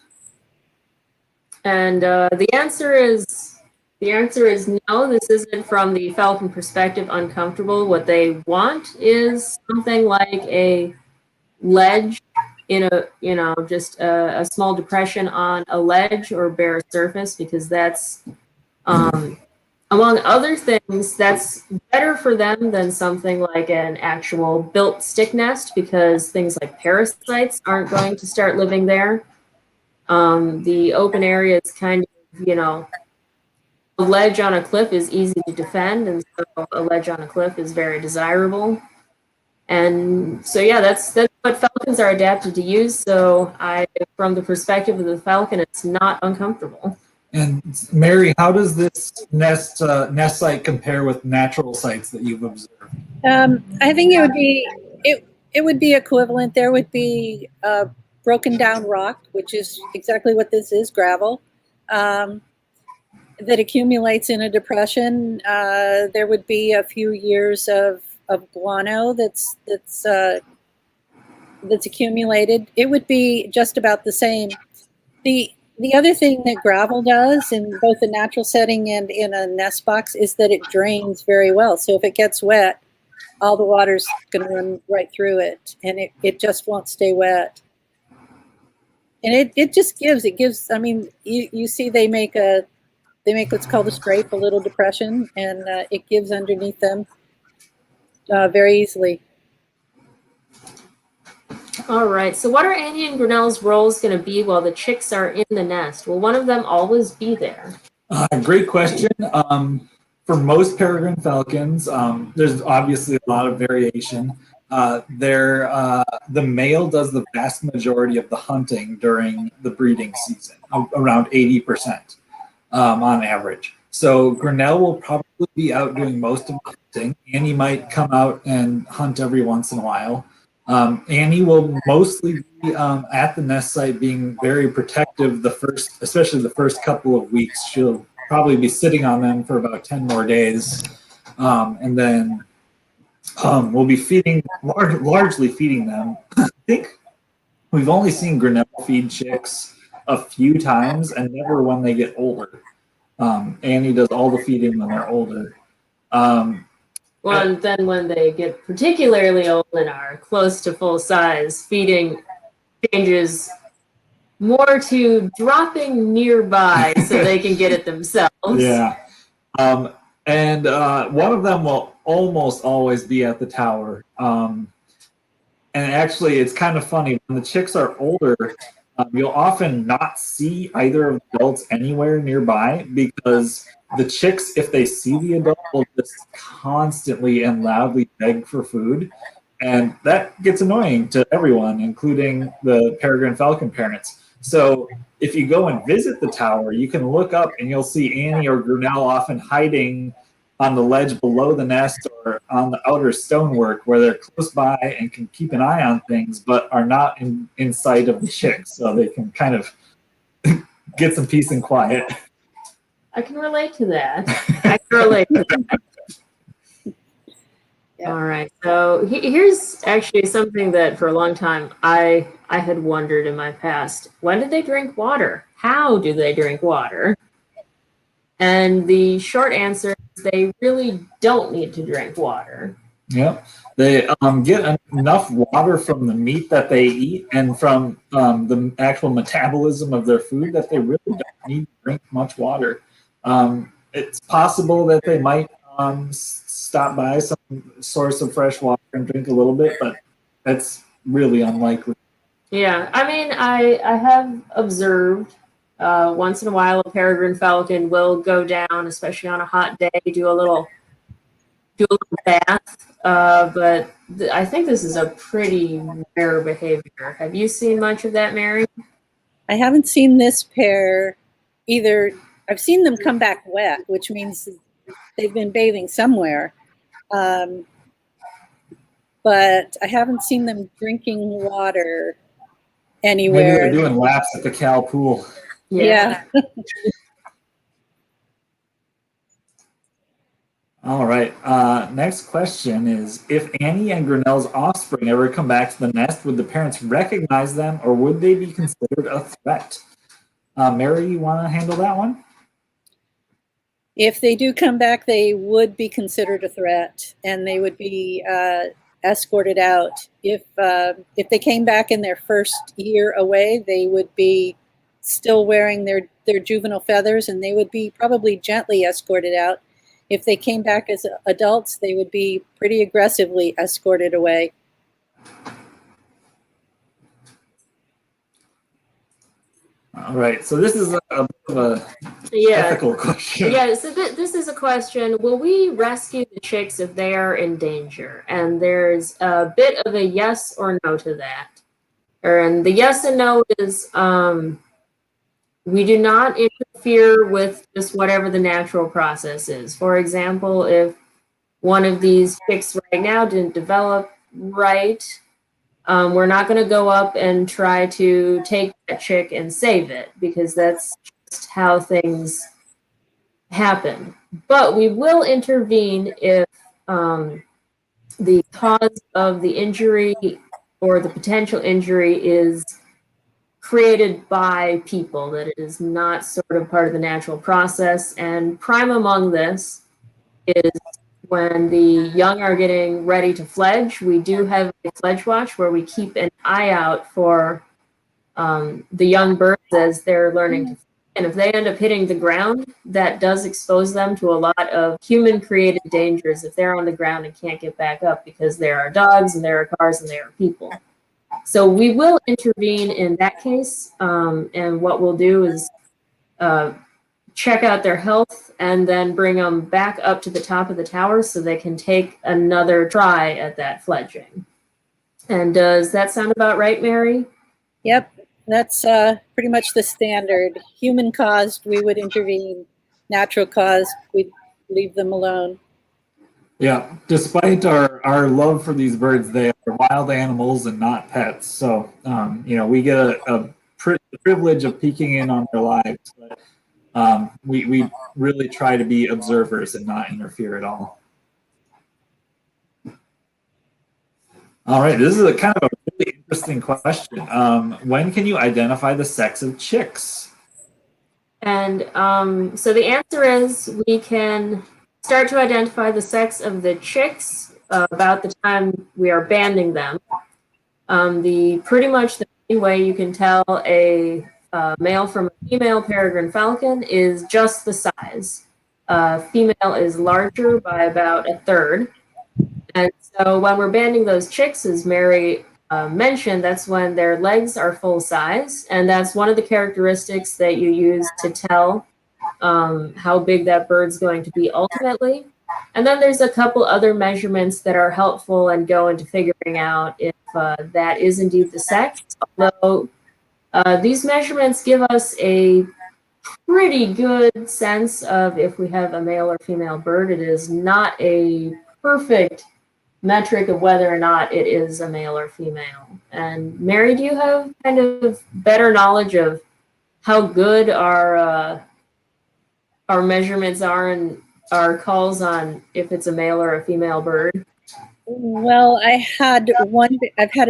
And the answer is no. This isn't from the falcon perspective uncomfortable. What they want is something like a ledge in a just a small depression on a ledge or bare surface, because that's among other things, that's better for them than something like an actual built stick nest, because things like parasites aren't going to start living there. The open area is kind of, a ledge on a cliff is easy to defend, and so a ledge on a cliff is very desirable. And so, yeah, that's what falcons are adapted to use. So from the perspective of the falcon, it's not uncomfortable. And Mary, how does this nest site compare with natural sites that you've observed? I think it would be equivalent. There would be broken down rock, which is exactly what this is, gravel, that accumulates in a depression. There would be a few years of guano that's accumulated. It would be just about the same. The other thing that gravel does in both the natural setting and in a nest box is that it drains very well. So if it gets wet, all the water's going to run right through it, and it just won't stay wet. And it just gives, I mean, you see they make what's called a scrape, a little depression, and it gives underneath them very easily. All right, so what are Annie and Grinnell's roles going to be while the chicks are in the nest? Will one of them always be there? Great question. For most peregrine falcons, there's obviously a lot of variation. The male does the vast majority of the hunting during the breeding season, around 80% on average. So Grinnell will probably be out doing most of the hunting. Annie might come out and hunt every once in a while. Annie will mostly be at the nest site, being very protective especially the first couple of weeks. She'll probably be sitting on them for about 10 more days. And then we'll be largely feeding them. I think we've only seen Grinnell feed chicks a few times and never when they get older. Annie does all the feeding when they're older. Well, and then when they get particularly old and are close to full size, feeding changes more to dropping nearby so they can get it themselves. Yeah. And one of them will almost always be at the tower. And actually, it's kind of funny. When the chicks are older, you'll often not see either of the adults anywhere nearby because the chicks, if they see the adult, will just constantly and loudly beg for food. And that gets annoying to everyone, including the peregrine falcon parents. So if you go and visit the tower, you can look up and you'll see Annie or Grinnell often hiding on the ledge below the nest or on the outer stonework where they're close by and can keep an eye on things, but are not in sight of the chicks, so they can kind of get some peace and quiet. I can relate to that. I can relate to that. Yeah. All right. So here's actually something that for a long time I had wondered in my past. When do they drink water? How do they drink water? And the short answer is they really don't need to drink water. Yep. They get enough water from the meat that they eat and from the actual metabolism of their food that they really don't need to drink much water. It's possible that they might stop by some source of fresh water and drink a little bit, but that's really unlikely. Yeah, I mean, I have observed once in a while a peregrine falcon will go down, especially on a hot day, do a little bath. But I think this is a pretty rare behavior. Have you seen much of that, Mary? I haven't seen this pair either. I've seen them come back wet, which means they've been bathing somewhere. But I haven't seen them drinking water anywhere. Maybe they're doing laps at the Cal pool. Yeah. All right. Next question is, if Annie and Grinnell's offspring ever come back to the nest, would the parents recognize them or would they be considered a threat? Mary, you want to handle that one? If they do come back, they would be considered a threat, and they would be escorted out. If they came back in their first year away, they would be still wearing their juvenile feathers, and they would be probably gently escorted out. If they came back as adults, they would be pretty aggressively escorted away. All right, so this is a bit of a ethical question. Yeah, so this is a question. Will we rescue the chicks if they are in danger? And there's a bit of a yes or no to that. And the yes and no is we do not interfere with just whatever the natural process is. For example, if one of these chicks right now didn't develop right, we're not going to go up and try to take that chick and save it, because that's just how things happen. But we will intervene if the cause of the injury or the potential injury is created by people, that it is not sort of part of the natural process. And prime among this is when the young are getting ready to fledge. We do have a fledge watch where we keep an eye out for the young birds as they're learning to fly. And if they end up hitting the ground, that does expose them to a lot of human-created dangers if they're on the ground and can't get back up, because there are dogs and there are cars and there are people. So we will intervene in that case, and what we'll do is check out their health and then bring them back up to the top of the tower so they can take another try at that fledging. And does that sound about right, Mary? Yep, that's pretty much the standard. Human caused, we would intervene. Natural caused, we'd leave them alone. Yeah, despite our love for these birds, they are wild animals and not pets. So, we get a privilege of peeking in on their lives. But we really try to be observers and not interfere at all. All right, this is a kind of a really interesting question. When can you identify the sex of chicks? And so the answer is we can start to identify the sex of the chicks about the time we are banding them. Pretty much the only way you can tell a male from a female peregrine falcon is just the size. Female is larger by about a third. And so when we're banding those chicks, as Mary mentioned, that's when their legs are full size. And that's one of the characteristics that you use to tell how big that bird's going to be ultimately. And then there's a couple other measurements that are helpful and go into figuring out if that is indeed the sex. Although these measurements give us a pretty good sense of if we have a male or female bird. It is not a perfect metric of whether or not it is a male or female. And Mary, do you have kind of better knowledge of how good our measurements are and our calls on if it's a male or a female bird? Well, I've had a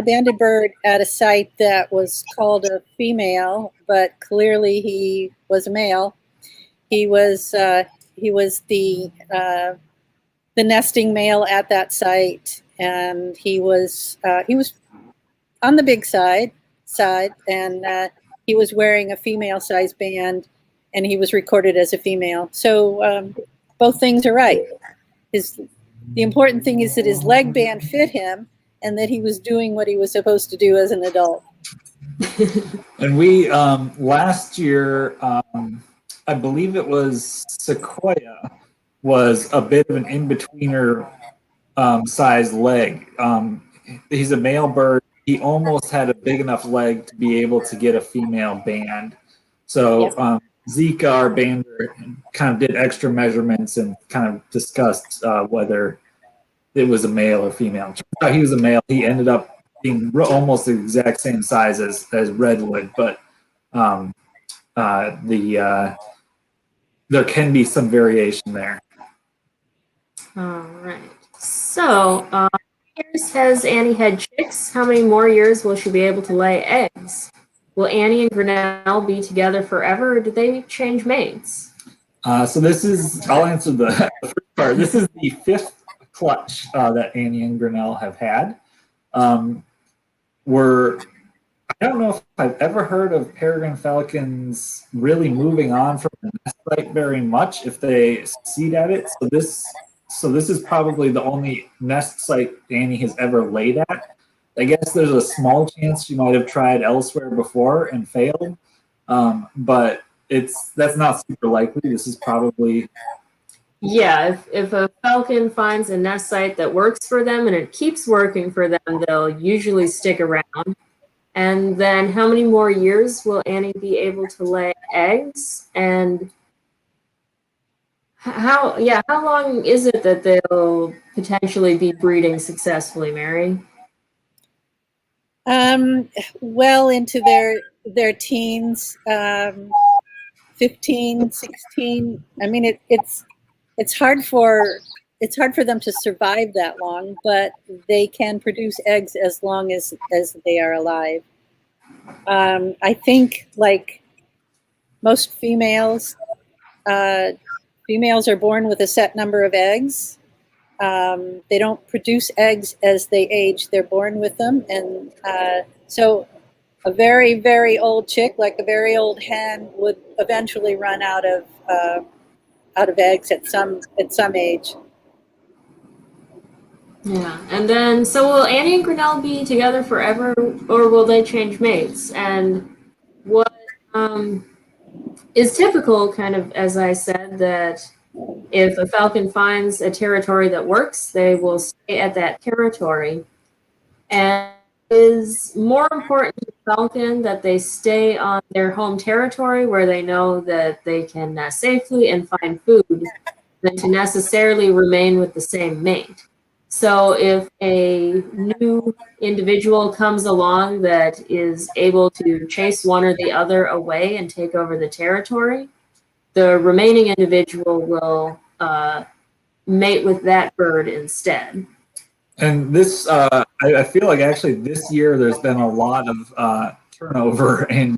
banded bird at a site that was called a female, but clearly he was a male. He was the nesting male at that site, and he was on the big side, and he was wearing a female size band, and he was recorded as a female. So both things are right. The important thing is that his leg band fit him, and that he was doing what he was supposed to do as an adult. And we last year, I believe it was Sequoia, was a bit of an in-betweener size leg. He's a male bird. He almost had a big enough leg to be able to get a female band. So Zika, our bander, kind of did extra measurements and kind of discussed whether it was a male or female. Turns out he was a male. He ended up being almost the exact same size as Redwood, but there can be some variation there. All right. So, years has Annie had chicks? How many more years will she be able to lay eggs? Will Annie and Grinnell be together forever, or do they change mates? So this is, I'll answer the first part. This is the fifth clutch that Annie and Grinnell have had. I don't know if I've ever heard of peregrine falcons really moving on from the nest site very much if they succeed at it. So this is probably the only nest site Annie has ever laid at. I guess there's a small chance she might have tried elsewhere before and failed, but that's not super likely. This is probably... Yeah, if a falcon finds a nest site that works for them and it keeps working for them, they'll usually stick around. And then how many more years will Annie be able to lay eggs? And how long is it that they'll potentially be breeding successfully, Mary? Well into their teens, 15, 16. I mean, it's hard for them to survive that long, but they can produce eggs as long as they are alive. I think, like most females, females are born with a set number of eggs. They don't produce eggs as they age. They're born with them. And so a very, very old chick, like a very old hen, would eventually run out of eggs at some age. Yeah, and then, so will Annie and Grinnell be together forever, or will they change mates? And what is typical, kind of, as I said, that if a falcon finds a territory that works, they will stay at that territory. And it is more important to the falcon that they stay on their home territory where they know that they can nest safely and find food than to necessarily remain with the same mate. So if a new individual comes along that is able to chase one or the other away and take over the territory, the remaining individual will mate with that bird instead. And this, I feel like actually this year there's been a lot of turnover in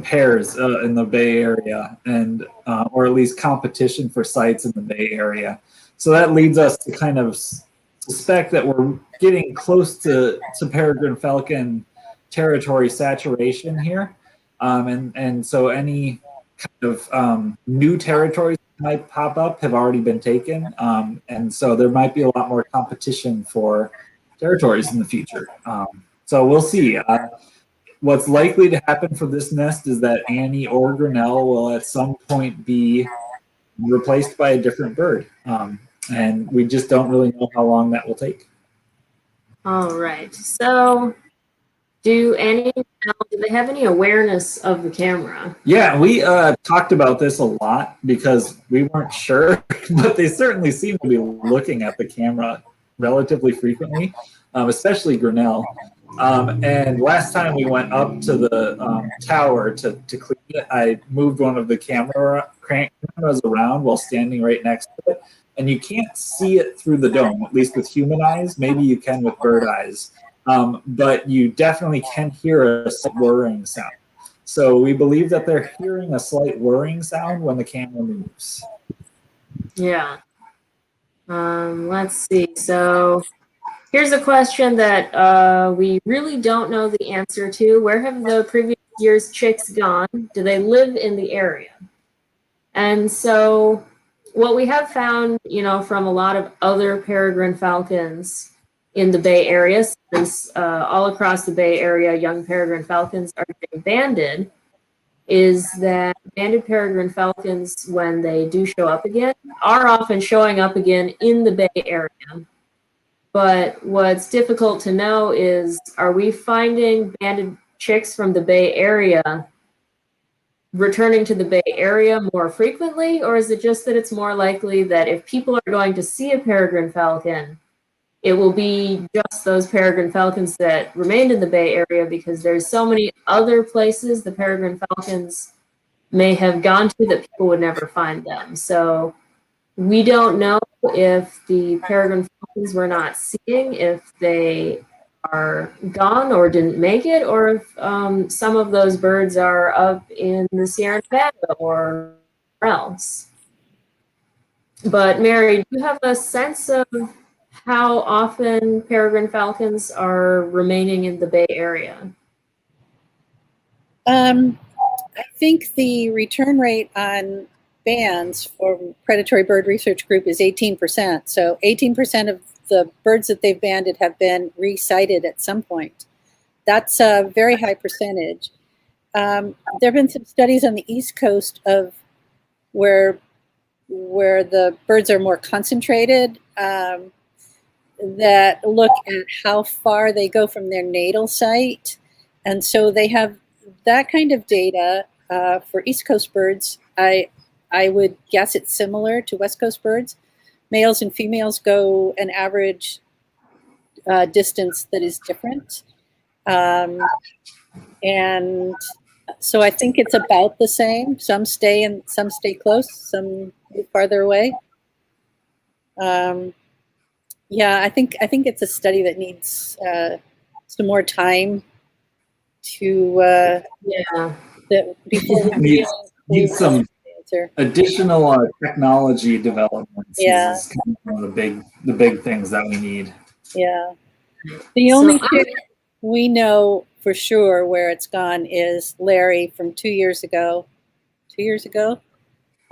pairs in the Bay Area, and or at least competition for sites in the Bay Area. So that leads us to kind of suspect that we're getting close to peregrine falcon territory saturation here, and so any kind of new territories that might pop up have already been taken, and so there might be a lot more competition for territories in the future. So we'll see. What's likely to happen for this nest is that Annie or Grinnell will at some point be replaced by a different bird. And we just don't really know how long that will take. All right. So do they have any awareness of the camera? Yeah, we talked about this a lot because we weren't sure, but they certainly seem to be looking at the camera relatively frequently, especially Grinnell. And last time we went up to the tower to clean it, I moved one of the cameras around while standing right next to it. And you can't see it through the dome, at least with human eyes. Maybe you can with bird eyes. But you definitely can hear a slight whirring sound. So we believe that they're hearing a slight whirring sound when the camera moves. Yeah. Let's see. So here's a question that we really don't know the answer to. Where have the previous year's chicks gone? Do they live in the area? And so what we have found, from a lot of other peregrine falcons in the Bay Area, since all across the Bay Area, young peregrine falcons are being banded, is that banded peregrine falcons, when they do show up again, are often showing up again in the Bay Area. But what's difficult to know is, are we finding banded chicks from the Bay Area returning to the Bay Area more frequently, or is it just that it's more likely that if people are going to see a peregrine falcon, it will be just those peregrine falcons that remained in the Bay Area because there's so many other places the peregrine falcons may have gone to that people would never find them. So we don't know if the peregrine falcons we're not seeing, if they are gone or didn't make it, or if some of those birds are up in the Sierra Nevada or else. But Mary, do you have a sense of how often peregrine falcons are remaining in the Bay Area? I think the return rate on bands for Predatory Bird Research Group is 18%. So 18% of the birds that they've banded have been resighted at some point. That's a very high percentage. There have been some studies on the East Coast of where the birds are more concentrated that look at how far they go from their natal site. And so they have that kind of data for East Coast birds. I would guess it's similar to West Coast birds. Males and females go an average distance that is different. And so I think it's about the same. Some stay and some stay close, some move farther away. Yeah, I think it's a study that needs some more time Yeah. that before we Needs some answer. additional technology developments. Yeah. Is kind of one of the big things that we need. Yeah. The So only chick we know for sure where it's gone is Larry from 2 years ago. 2 years ago?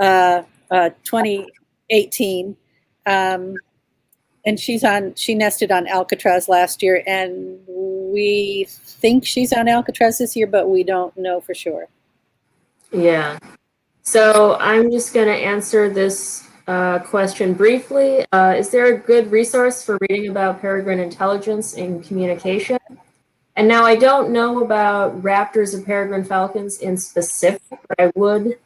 2018. And she nested on Alcatraz last year, and we think she's on Alcatraz this year, but we don't know for sure. Yeah. So I'm just going to answer this question briefly. Is there a good resource for reading about peregrine intelligence in communication? And now I don't know about raptors and peregrine falcons in specific, but I would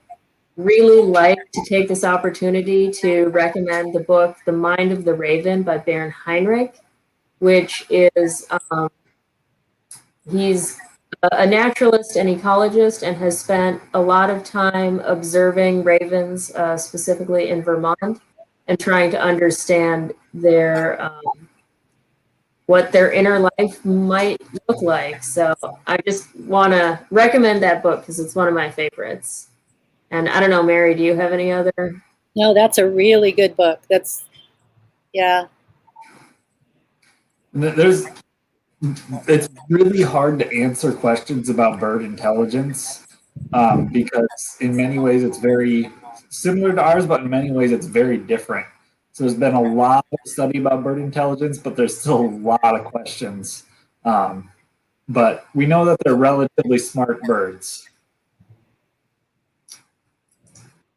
really like to take this opportunity to recommend the book The Mind of the Raven by Baron Heinrich, which is, he's a naturalist and ecologist and has spent a lot of time observing ravens, specifically in Vermont, and trying to understand their what their inner life might look like. So I just want to recommend that book because it's one of my favorites. And I don't know, Mary, do you have any other? No, that's a really good book. Yeah. It's really hard to answer questions about bird intelligence because in many ways it's very similar to ours, but in many ways it's very different. So there's been a lot of study about bird intelligence, but there's still a lot of questions. But we know that they're relatively smart birds.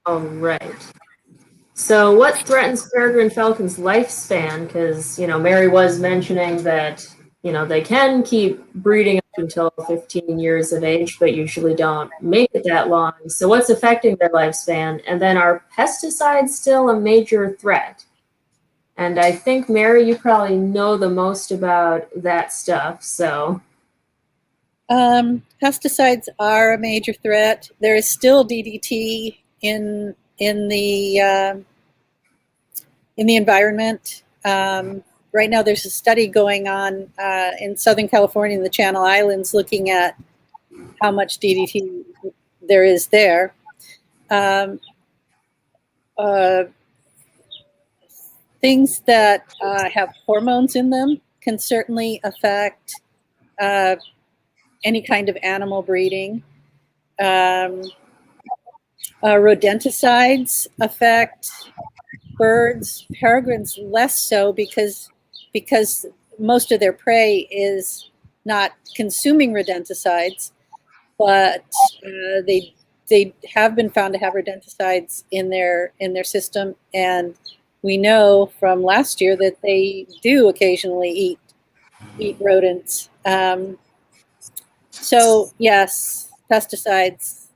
All right. So what threatens peregrine falcons' lifespan? Because, Mary was mentioning that, they can keep breeding up until 15 years of age, but usually don't make it that long. So what's affecting their lifespan? And then are pesticides still a major threat? And I think, Mary, you probably know the most about that stuff, so. Pesticides are a major threat. There is still DDT in the environment. Right now, there's a study going on in Southern California in the Channel Islands looking at how much DDT there is there. Things that have hormones in them can certainly affect any kind of animal breeding. Rodenticides affect birds, peregrines less so because most of their prey is not consuming rodenticides, but they have been found to have rodenticides in their system, and we know from last year that they do occasionally eat rodents. So yes, pesticides,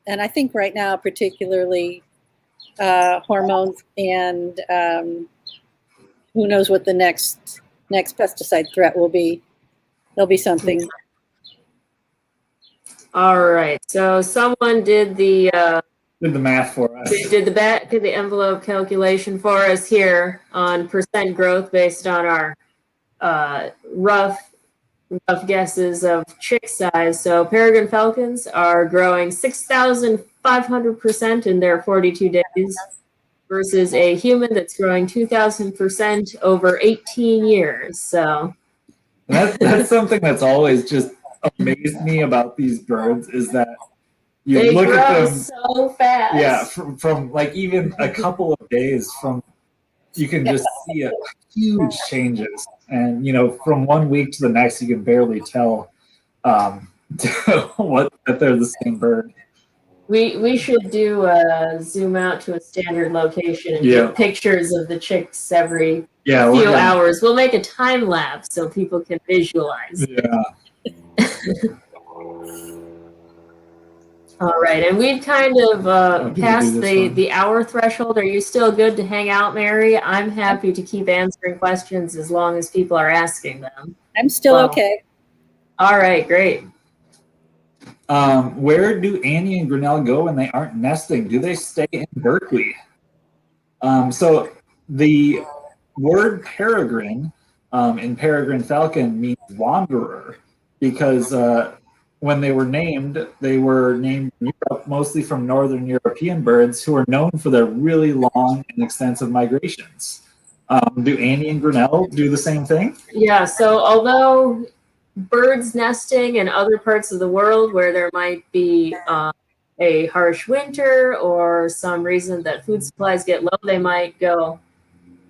and I think right now particularly hormones, and who knows what the next pesticide threat will be. There'll be something. All right. So someone did the math for us. Did the envelope calculation for us here on percent growth based on our rough guesses of chick size. So peregrine falcons are growing 6,500% in their 42 days versus a human that's growing 2,000% over 18 years. So that's something that's always just amazed me about these birds is that you they look grow at them so fast. Yeah, from like even a couple of days you can just see huge changes, and from 1 week to the next you can barely tell that they're the same bird. We should do a zoom out to a standard location and get pictures of the chicks every few hours. We'll make a time lapse so people can visualize. Yeah. All right, and we've kind of passed the hour threshold. Are you still good to hang out, Mary? I'm happy to keep answering questions as long as people are asking them. I'm still okay. All right, great. Where do Annie and Grinnell go when they aren't nesting? Do they stay in Berkeley? So the word peregrine in peregrine falcon means wanderer, because when they were named in Europe, mostly from northern European birds who are known for their really long and extensive migrations. Do Annie and Grinnell do the same thing? Yeah, so although birds nesting in other parts of the world where there might be a harsh winter or some reason that food supplies get low, they might go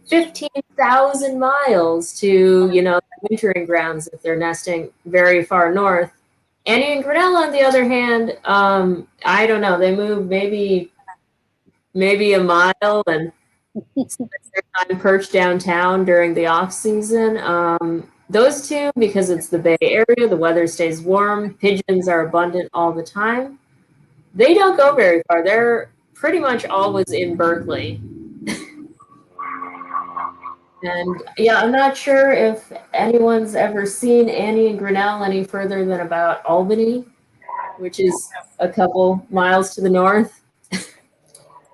15,000 miles to, the wintering grounds if they're nesting very far north. Annie and Grinnell, on the other hand, I don't know, they move maybe a mile and spend their time perched downtown during the off season. Those two, because it's the Bay Area, the weather stays warm, pigeons are abundant all the time. They don't go very far. They're pretty much always in Berkeley. And yeah, I'm not sure if anyone's ever seen Annie and Grinnell any further than about Albany, which is a couple miles to the north.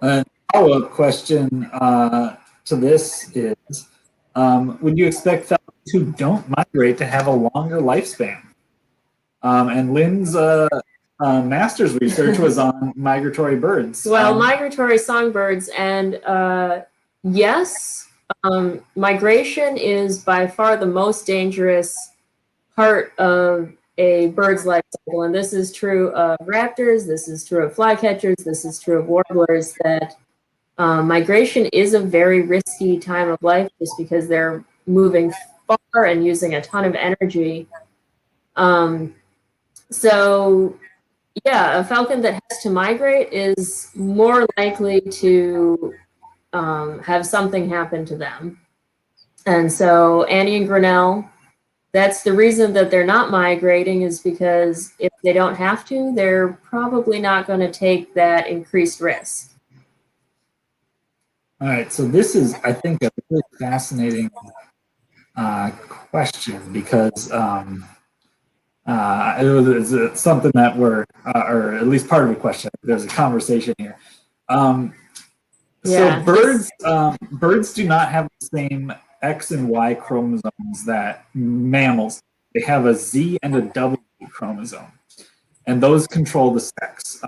A follow-up question to this is, would you expect falcons who don't migrate to have a longer lifespan? And Lynn's master's research was on migratory birds. Well, migratory songbirds, and yes, migration is by far the most dangerous part of a bird's life cycle, and this is true of raptors, this is true of flycatchers, this is true of warblers, that migration is a very risky time of life just because they're moving far and using a ton of energy. So yeah, a falcon that has to migrate is more likely to have something happen to them. And so Annie and Grinnell, that's the reason that they're not migrating, is because if they don't have to, they're probably not going to take that increased risk. All right, so this is, I think, a really fascinating question, because it's something that we're, or at least part of the question, there's a conversation here. So birds do not have the same X and Y chromosomes that mammals. They have a Z and a W chromosome, and those control the sex.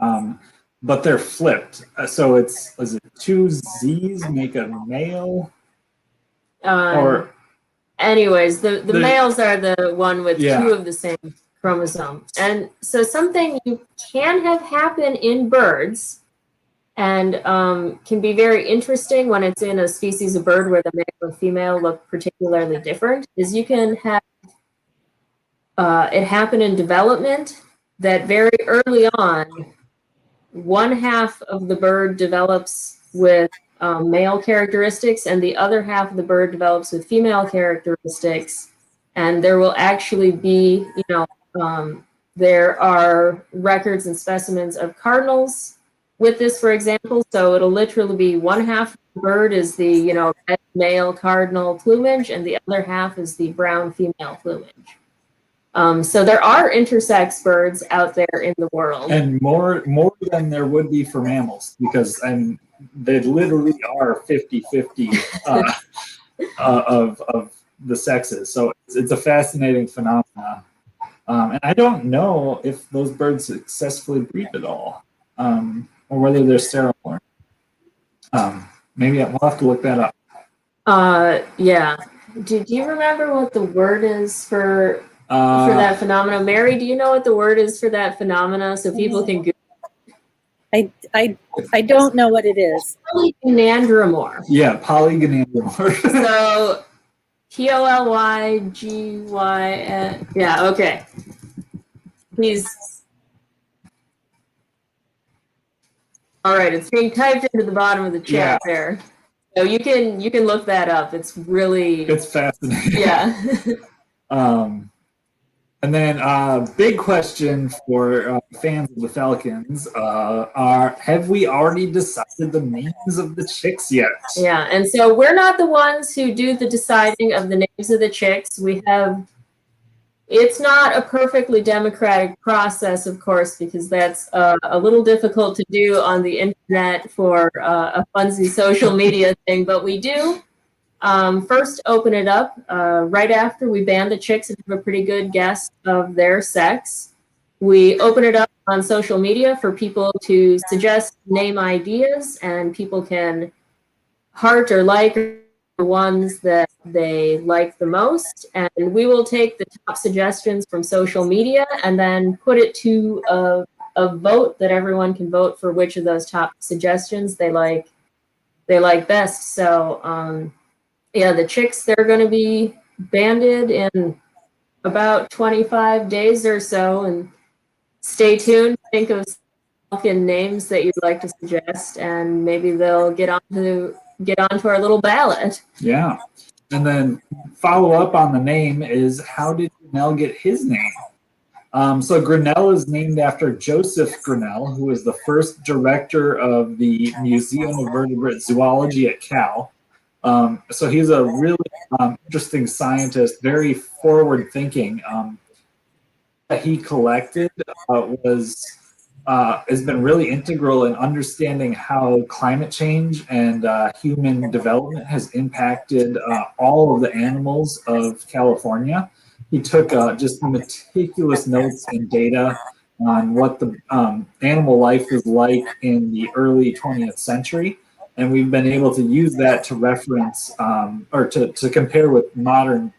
But they're flipped. So is it two Z's make a male? Or anyways, the males are the one with two of the same chromosome. And so something you can have happen in birds, and can be very interesting when it's in a species of bird where the male and female look particularly different, is you can have it happen in development that very early on, one half of the bird develops with male characteristics and the other half of the bird develops with female characteristics. And there will actually be, there are records and specimens of cardinals with this, for example. So it'll literally be one half of the bird is the, red male cardinal plumage, and the other half is the brown female plumage. So there are intersex birds out there in the world, and more than there would be for mammals, because they literally are 50-50 of the sexes. So it's a fascinating phenomenon, and I don't know if those birds successfully breed at all, or whether they're sterile. Maybe we'll have to look that up. Yeah. Do you remember what the word is for that phenomena? Mary, do you know what the word is for that phenomena, so people can Google it? I don't know what it is. Polygynandromorph. Yeah, polygynandromorph. So Polygyn. Yeah, okay. All right, it's being typed into the bottom of the chat there. So you can look that up. It's fascinating. Yeah. And then big question for fans of the Falcons have we already decided the names of the chicks yet? Yeah, and so we're not the ones who do the deciding of the names of the chicks. It's not a perfectly democratic process, of course, because that's a little difficult to do on the internet for a funsy social media thing, but we do first open it up right after we ban the chicks and have a pretty good guess of their sex. we open it up on social media for people to suggest name ideas, and people can heart or like the ones that they like the most. And we will take the top suggestions from social media and then put it to a vote that everyone can vote for which of those top suggestions they like best. So yeah, the chicks, they're going to be banded in about 25 days or so, and stay tuned. Think of Falcon names that you'd like to suggest, and maybe they'll get onto our little ballot. Yeah. And then follow up on the name is, how did Grinnell get his name? So Grinnell is named after Joseph Grinnell, who was the first director of the Museum of Vertebrate Zoology at Cal. So he's a really interesting scientist, very forward-thinking. That he collected has been really integral in understanding how climate change and human development has impacted all of the animals of California. He took just meticulous notes and data on what the animal life was like in the early 20th century. And we've been able to use that to reference or to compare with modern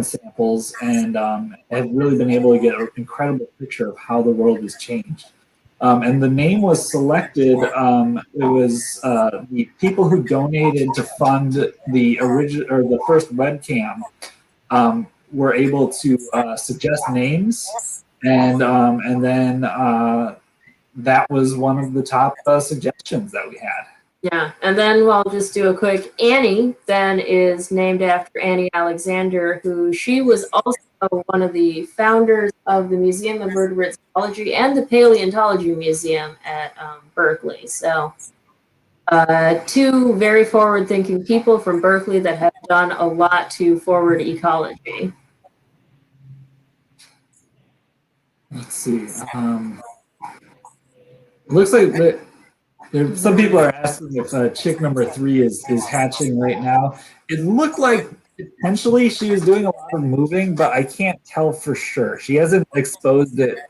samples, and have really been able to get an incredible picture of how the world has changed. And the name was selected. It was the people who donated to fund the first webcam were able to suggest names, and then that was one of the top suggestions that we had. Yeah, and then we'll just do a quick. Annie then is named after Annie Alexander, who she was also one of the founders of the Museum of Vertebrate Zoology and the Paleontology Museum at Berkeley. So two very forward-thinking people from Berkeley that have done a lot to forward ecology. Let's see. Looks like some people are asking if chick number 3 is hatching right now. It looked like potentially she was doing a lot of moving, but I can't tell for sure. She hasn't exposed it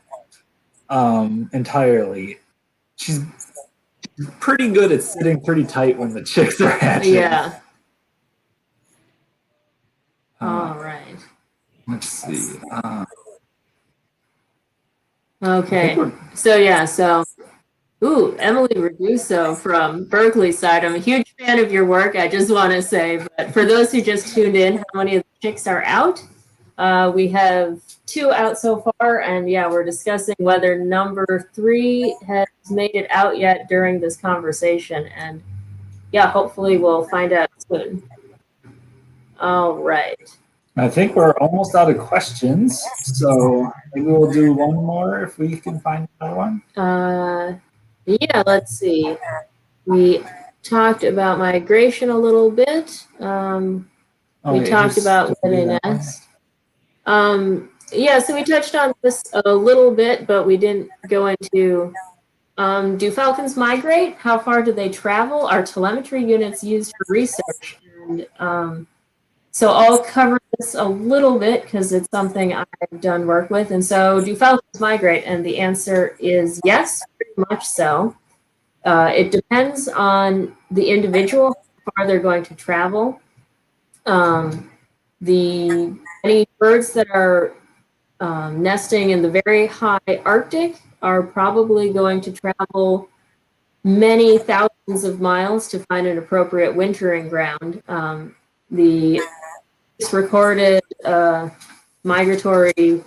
entirely. She's pretty good at sitting pretty tight when the chicks are hatching. Yeah. All right. Let's see. Okay. So ooh, Emily Raguso from Berkeley side. I'm a huge fan of your work, I just want to say. But for those who just tuned in, how many of the chicks are out? We have 2 out so far, and yeah, we're discussing whether number 3 has made it out yet during this conversation. And yeah, hopefully we'll find out soon. All right. I think we're almost out of questions, so maybe we'll do one more if we can find another one. Yeah, let's see. We talked about migration a little bit. We talked about wedding nest. Yeah, so we touched on this a little bit, but we didn't go into do falcons migrate? How far do they travel? Are telemetry units used for research? And so I'll cover this a little bit because it's something I've done work with. And so, do falcons migrate? And the answer is yes, pretty much so. It depends on the individual, how far they're going to travel. Any birds that are nesting in the very high Arctic are probably going to travel many thousands of miles to find an appropriate wintering ground. The recorded migratory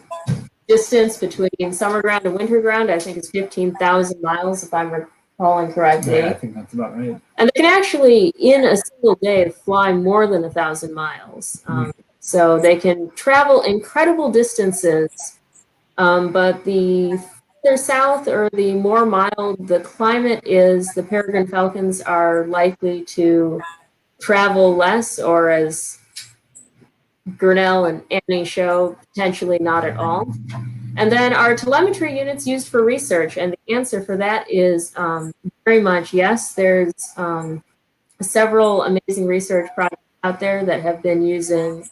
distance between summer ground and winter ground, I think, is 15,000 miles, if I'm recalling correctly. Yeah, I think that's about right. And they can actually, in a single day, fly more than 1,000 miles. So they can travel incredible distances, but the further south or the more mild the climate is, the peregrine falcons are likely to travel less, or as Grinnell and Annie show, potentially not at all. And then are telemetry units used for research? And the answer for that is very much yes. There's several amazing research projects out there that have been using,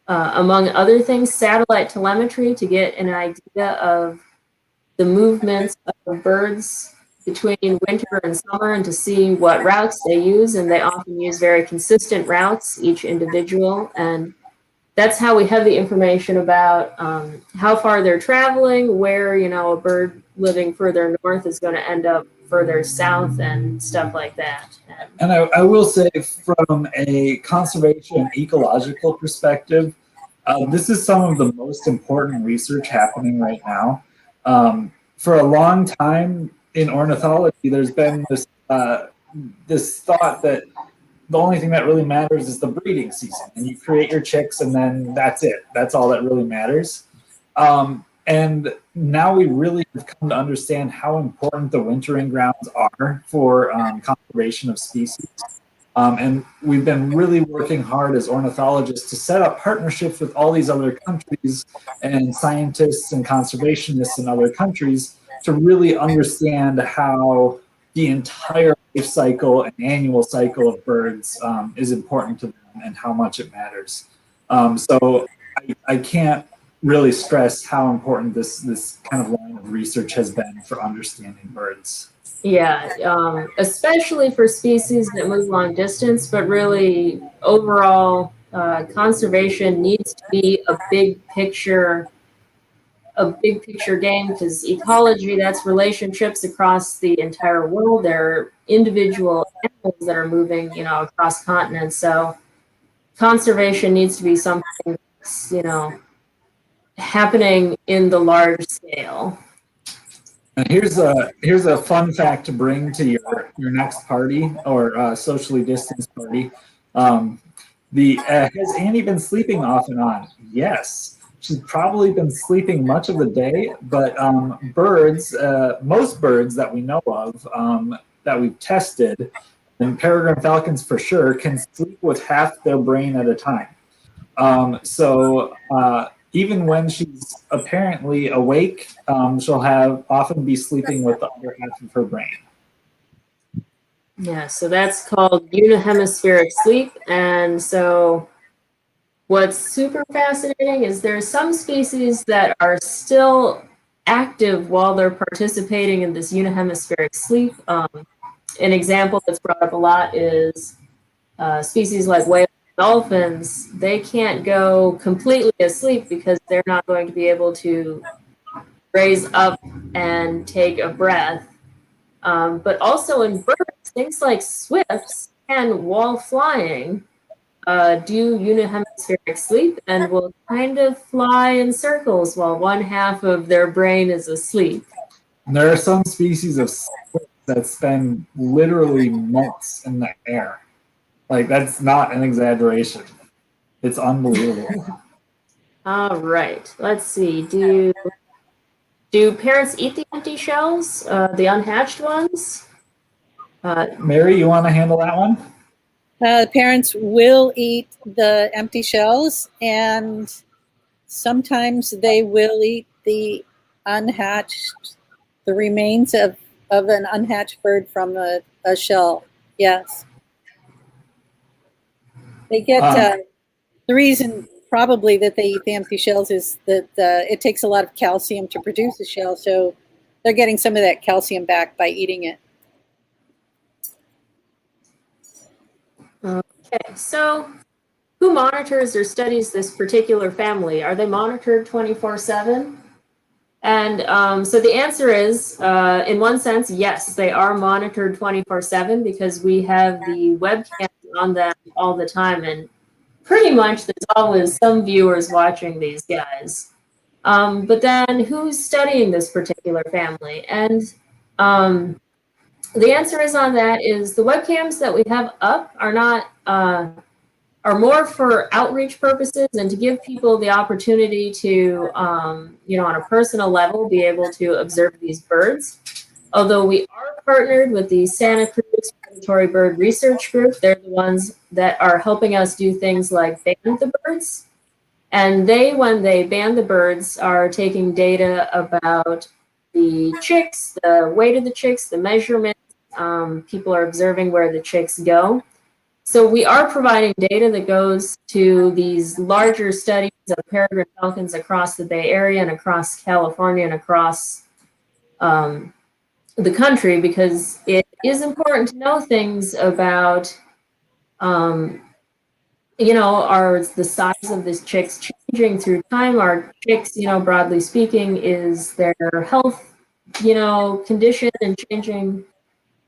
among other things, satellite telemetry to get an idea of the movements of birds between winter and summer and to see what routes they use, and they often use very consistent routes, each individual, and that's how we have the information about how far they're traveling, where, you know, a bird living further north is going to end up further south and stuff like that. And I will say, from a conservation ecological perspective, this is some of the most important research happening right now. For a long time in ornithology, there's been this thought that the only thing that really matters is the breeding season, and you create your chicks, and then that's it. That's all that really matters. And now we really have come to understand how important the wintering grounds are for conservation of species. And we've been really working hard as ornithologists to set up partnerships with all these other countries and scientists and conservationists in other countries to really understand how the entire life cycle and annual cycle of birds is important to them and how much it matters. So I can't really stress how important this kind of line of research has been for understanding birds. Yeah, especially for species that move long distance, but really overall conservation needs to be a big picture game, because ecology, that's relationships across the entire world. There are individual animals that are moving, you know, across continents. So conservation needs to be something that's, you know, happening in the large scale. And here's a fun fact to bring to your next party or socially distanced party. Has Annie been sleeping off and on? Yes. She's probably been sleeping much of the day, but birds, most birds that we know of that we've tested, and peregrine falcons for sure, can sleep with half their brain at a time. So even when she's apparently awake, she'll often be sleeping with the other half of her brain. Yeah, so that's called unihemispheric sleep, and so what's super fascinating is there's some species that are still active while they're participating in this unihemispheric sleep. An example that's brought up a lot is species like whales and dolphins. They can't go completely asleep because they're not going to be able to raise up and take a breath. But also in birds, things like swifts can, while flying, do unihemispheric sleep and will kind of fly in circles while one half of their brain is asleep. And there are some species of swifts that spend literally months in the air. Like, that's not an exaggeration. It's unbelievable. All right, let's see. Do parents eat the empty shells, the unhatched ones? Mary, you want to handle that one? The parents will eat the empty shells, and sometimes they will eat the remains of an unhatched bird from a shell. Yes. They get, the reason probably that they eat the empty shells is that it takes a lot of calcium to produce a shell, so they're getting some of that calcium back by eating it. Okay, so who monitors or studies this particular family? Are they monitored 24/7? And so the answer is, in one sense, yes, they are monitored 24/7 because we have the webcams on them all the time, and pretty much there's always some viewers watching these guys. But then who's studying this particular family? And the answer is on that is the webcams that we have up are not are more for outreach purposes and to give people the opportunity to, you know, on a personal level, be able to observe these birds. Although we are partnered with the Santa Cruz Predatory Bird Research Group, they're the ones that are helping us do things like ban the birds. And they, when they ban the birds, are taking data about the chicks, the weight of the chicks, the measurements. People are observing where the chicks go. So we are providing data that goes to these larger studies of peregrine falcons across the Bay Area and across California and across the country, because it is important to know things about, you know, are the size of these chicks changing through time? Are chicks, you know, broadly speaking, is their health, you know, condition and changing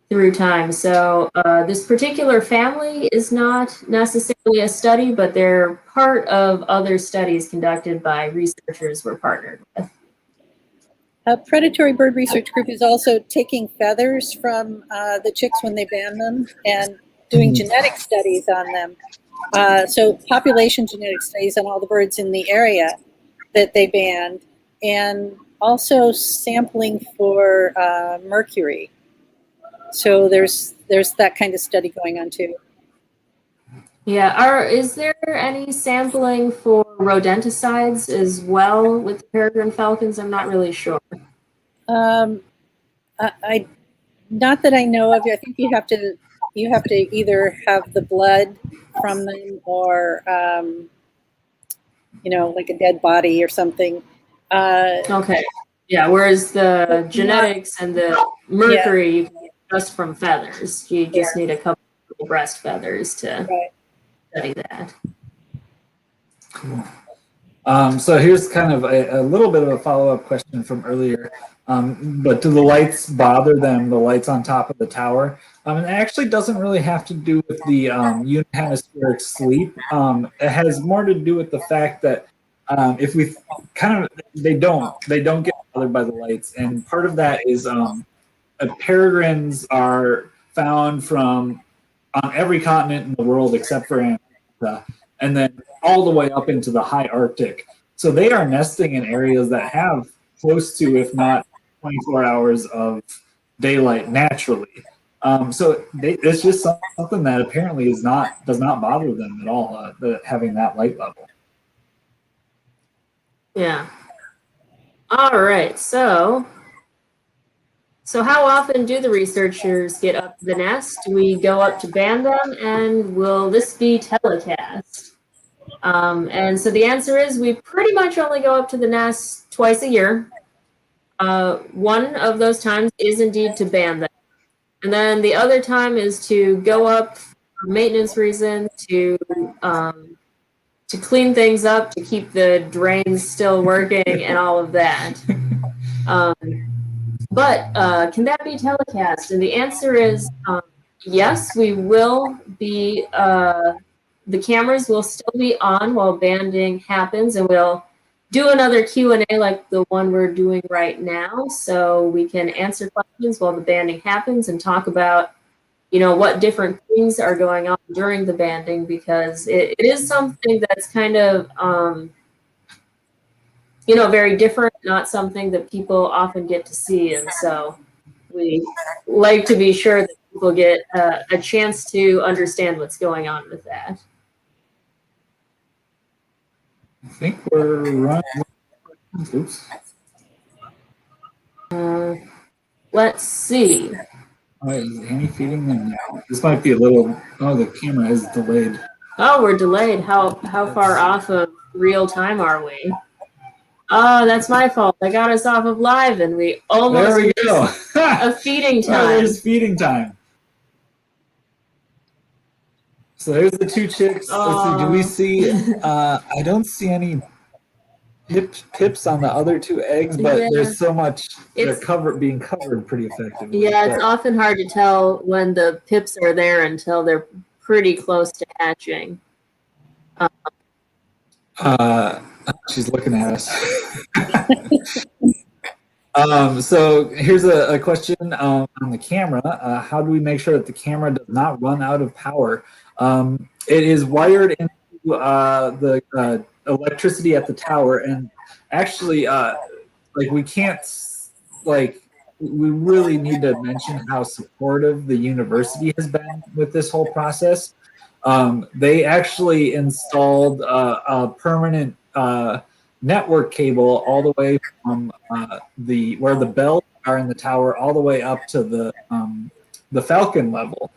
through time? So this particular family is not necessarily a study, but they're part of other studies conducted by researchers we're partnered with. A predatory bird research group is also taking feathers from the chicks when they ban them and doing genetic studies on them. So population genetic studies on all the birds in the area that they banned, and also sampling for mercury. So there's that kind of study going on too. Yeah, is there any sampling for rodenticides as well with the peregrine falcons? I'm not really sure. I not that I know of. I think you have to either have the blood from them or you know, like a dead body or something. Okay. Yeah, whereas the genetics and the mercury you can get just from feathers. You just need a couple of breast feathers to study that. Cool. So here's kind of a little bit of a follow-up question from earlier. But do the lights bother them, the lights on top of the tower? And it actually doesn't really have to do with the unihemispheric sleep. It has more to do with the fact that if we kind of, they don't get bothered by the lights. And part of that is peregrines are found on every continent in the world except for Antarctica, and then all the way up into the high Arctic. So they are nesting in areas that have close to, if not 24 hours of daylight naturally. So it's just something that apparently does not bother them at all, having that light level. Yeah. All right. So how often do the researchers get up to the nest? We go up to band them, and will this be telecast? And so the answer is we pretty much only go up to the nest twice a year. One of those times is indeed to band them. And then the other time is to go up for maintenance reasons, to clean things up, to keep the drains still working and all of that. But can that be telecast? And the answer is yes, we will be, the cameras will still be on while banding happens, and we'll do another Q&A like the one we're doing right now, so we can answer questions while the banding happens and talk about, you know, what different things are going on during the banding, because it is something that's kind of, you know, very different, not something that people often get to see. And so we like to be sure that people get a chance to understand what's going on with that. I think we're running. Oops. Let's see. Oh, is Annie feeding them now? This might be a little. Oh, the camera is delayed. Oh, we're delayed. How far off of real time are we? Oh, that's my fault. I got us off of live, and we almost there we go. a feeding time. Oh, there's feeding time. So there's the two chicks. Let's see, do we see? I don't see any pips on the other two eggs, but there's so much. They're being covered pretty effectively. Yeah, it's often hard to tell when the pips are there until they're pretty close to hatching. She's looking at us. So here's a question on the camera. How do we make sure that the camera does not run out of power? It is wired into the electricity at the tower, and actually, like we can't, like we really need to mention how supportive the university has been with this whole process. They actually installed a permanent network cable all the way from where the bells are in the tower all the way up to the Falcon level.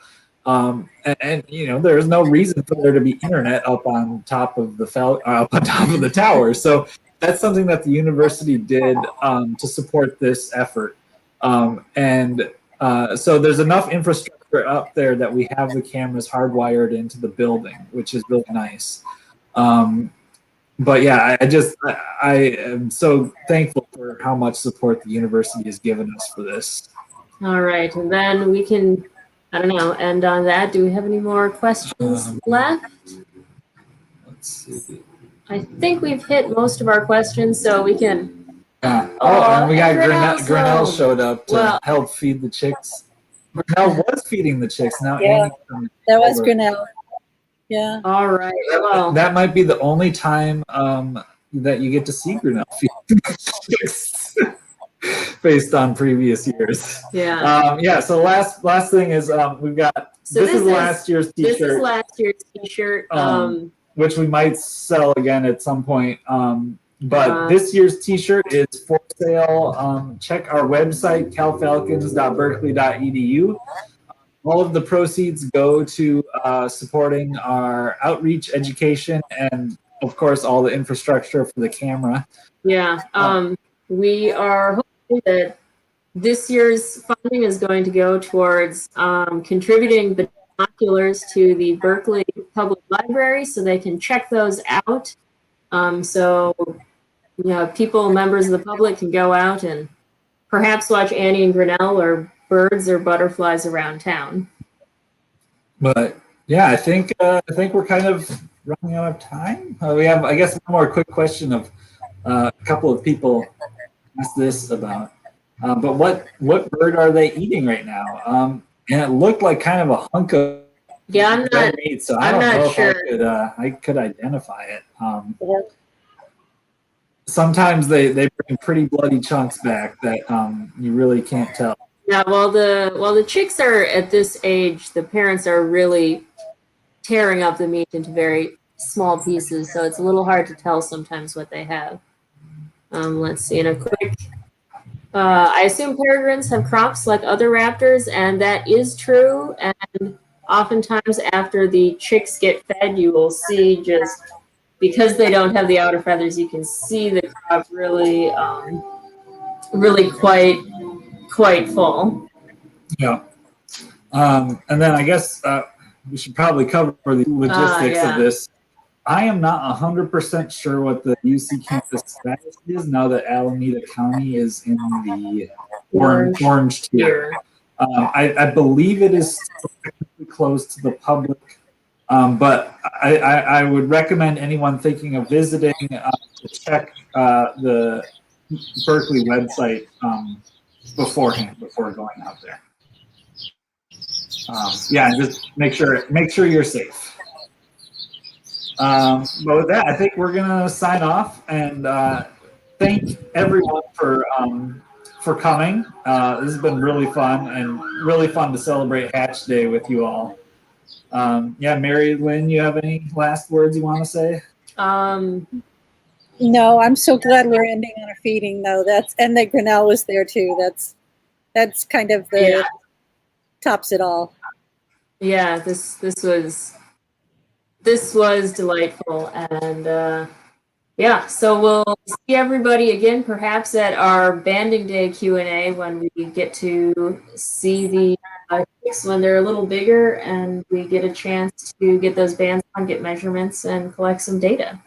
And you know, there's no reason for there to be internet up on top of the tower. So that's something that the university did to support this effort. So there's enough infrastructure up there that we have the cameras hardwired into the building, which is really nice. But yeah, I am so thankful for how much support the university has given us for this. All right, and then we can, I don't know, end on that. Do we have any more questions left? Let's see. I think we've hit most of our questions, so we can. And we got Grinnell's Grinnell home. showed up to help feed the chicks. Grinnell was feeding the chicks. Now Yeah, Annie that was Grinnell. Yeah. All right. Well, that might be the only time that you get to see Grinnell feed the chicks, based on previous years. yeah. Yeah. So last thing is we've got. So this is last year's T-shirt. This is last year's T-shirt. Which we might sell again at some point. But this year's T-shirt is for sale. Check our website, calfalcons.berkeley.edu. All of the proceeds go to supporting our outreach, education, and of course all the infrastructure for the camera. Yeah. We are hoping that this year's funding is going to go towards contributing binoculars to the Berkeley Public Library so they can check those out. So, you know, members of the public can go out and perhaps watch Annie and Grinnell or birds or butterflies around town. But yeah, I think we're kind of running out of time. We have, I guess, one more quick question of a couple of people asked this about. But what bird are they eating right now? And it looked like kind of a hunk of red meat, so I don't know if I could identify it. Sometimes they bring pretty bloody chunks back that you really can't tell. Yeah, while the chicks are at this age, the parents are really tearing up the meat into very small pieces, so it's a little hard to tell sometimes what they have. Let's see, in a quick. I assume peregrines have crops like other raptors, and that is true. And oftentimes after the chicks get fed, you will see just, because they don't have the outer feathers, you can see the crop really, really quite full. Yeah. And then I guess we should probably cover the logistics of this. I am not 100% sure what the UC campus status is now that Alameda County is in the orange tier. I believe it is closed to the public, but I would recommend anyone thinking of visiting to check the Berkeley website beforehand before going out there. Yeah, and just make sure you're safe. But with that, I think we're gonna sign off and thank everyone for coming. This has been really fun and really fun to celebrate Hatch Day with you all. Yeah, Mary Lynn, you have any last words you want to say? No, I'm so glad we're ending on a feeding though. And that Grinnell was there too. That's kind of the tops it all. Yeah, this was delightful, and yeah, so we'll see everybody again perhaps at our banding day Q&A when we get to see the chicks when they're a little bigger and we get a chance to get those bands on, get measurements, and collect some data.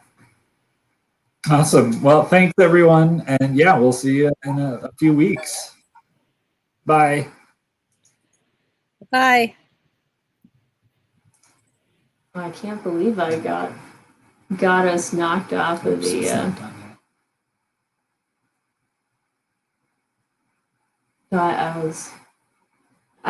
Awesome. Well, thanks everyone, and yeah, we'll see you in a few weeks. Bye. Bye. I can't believe I got us knocked off of the I was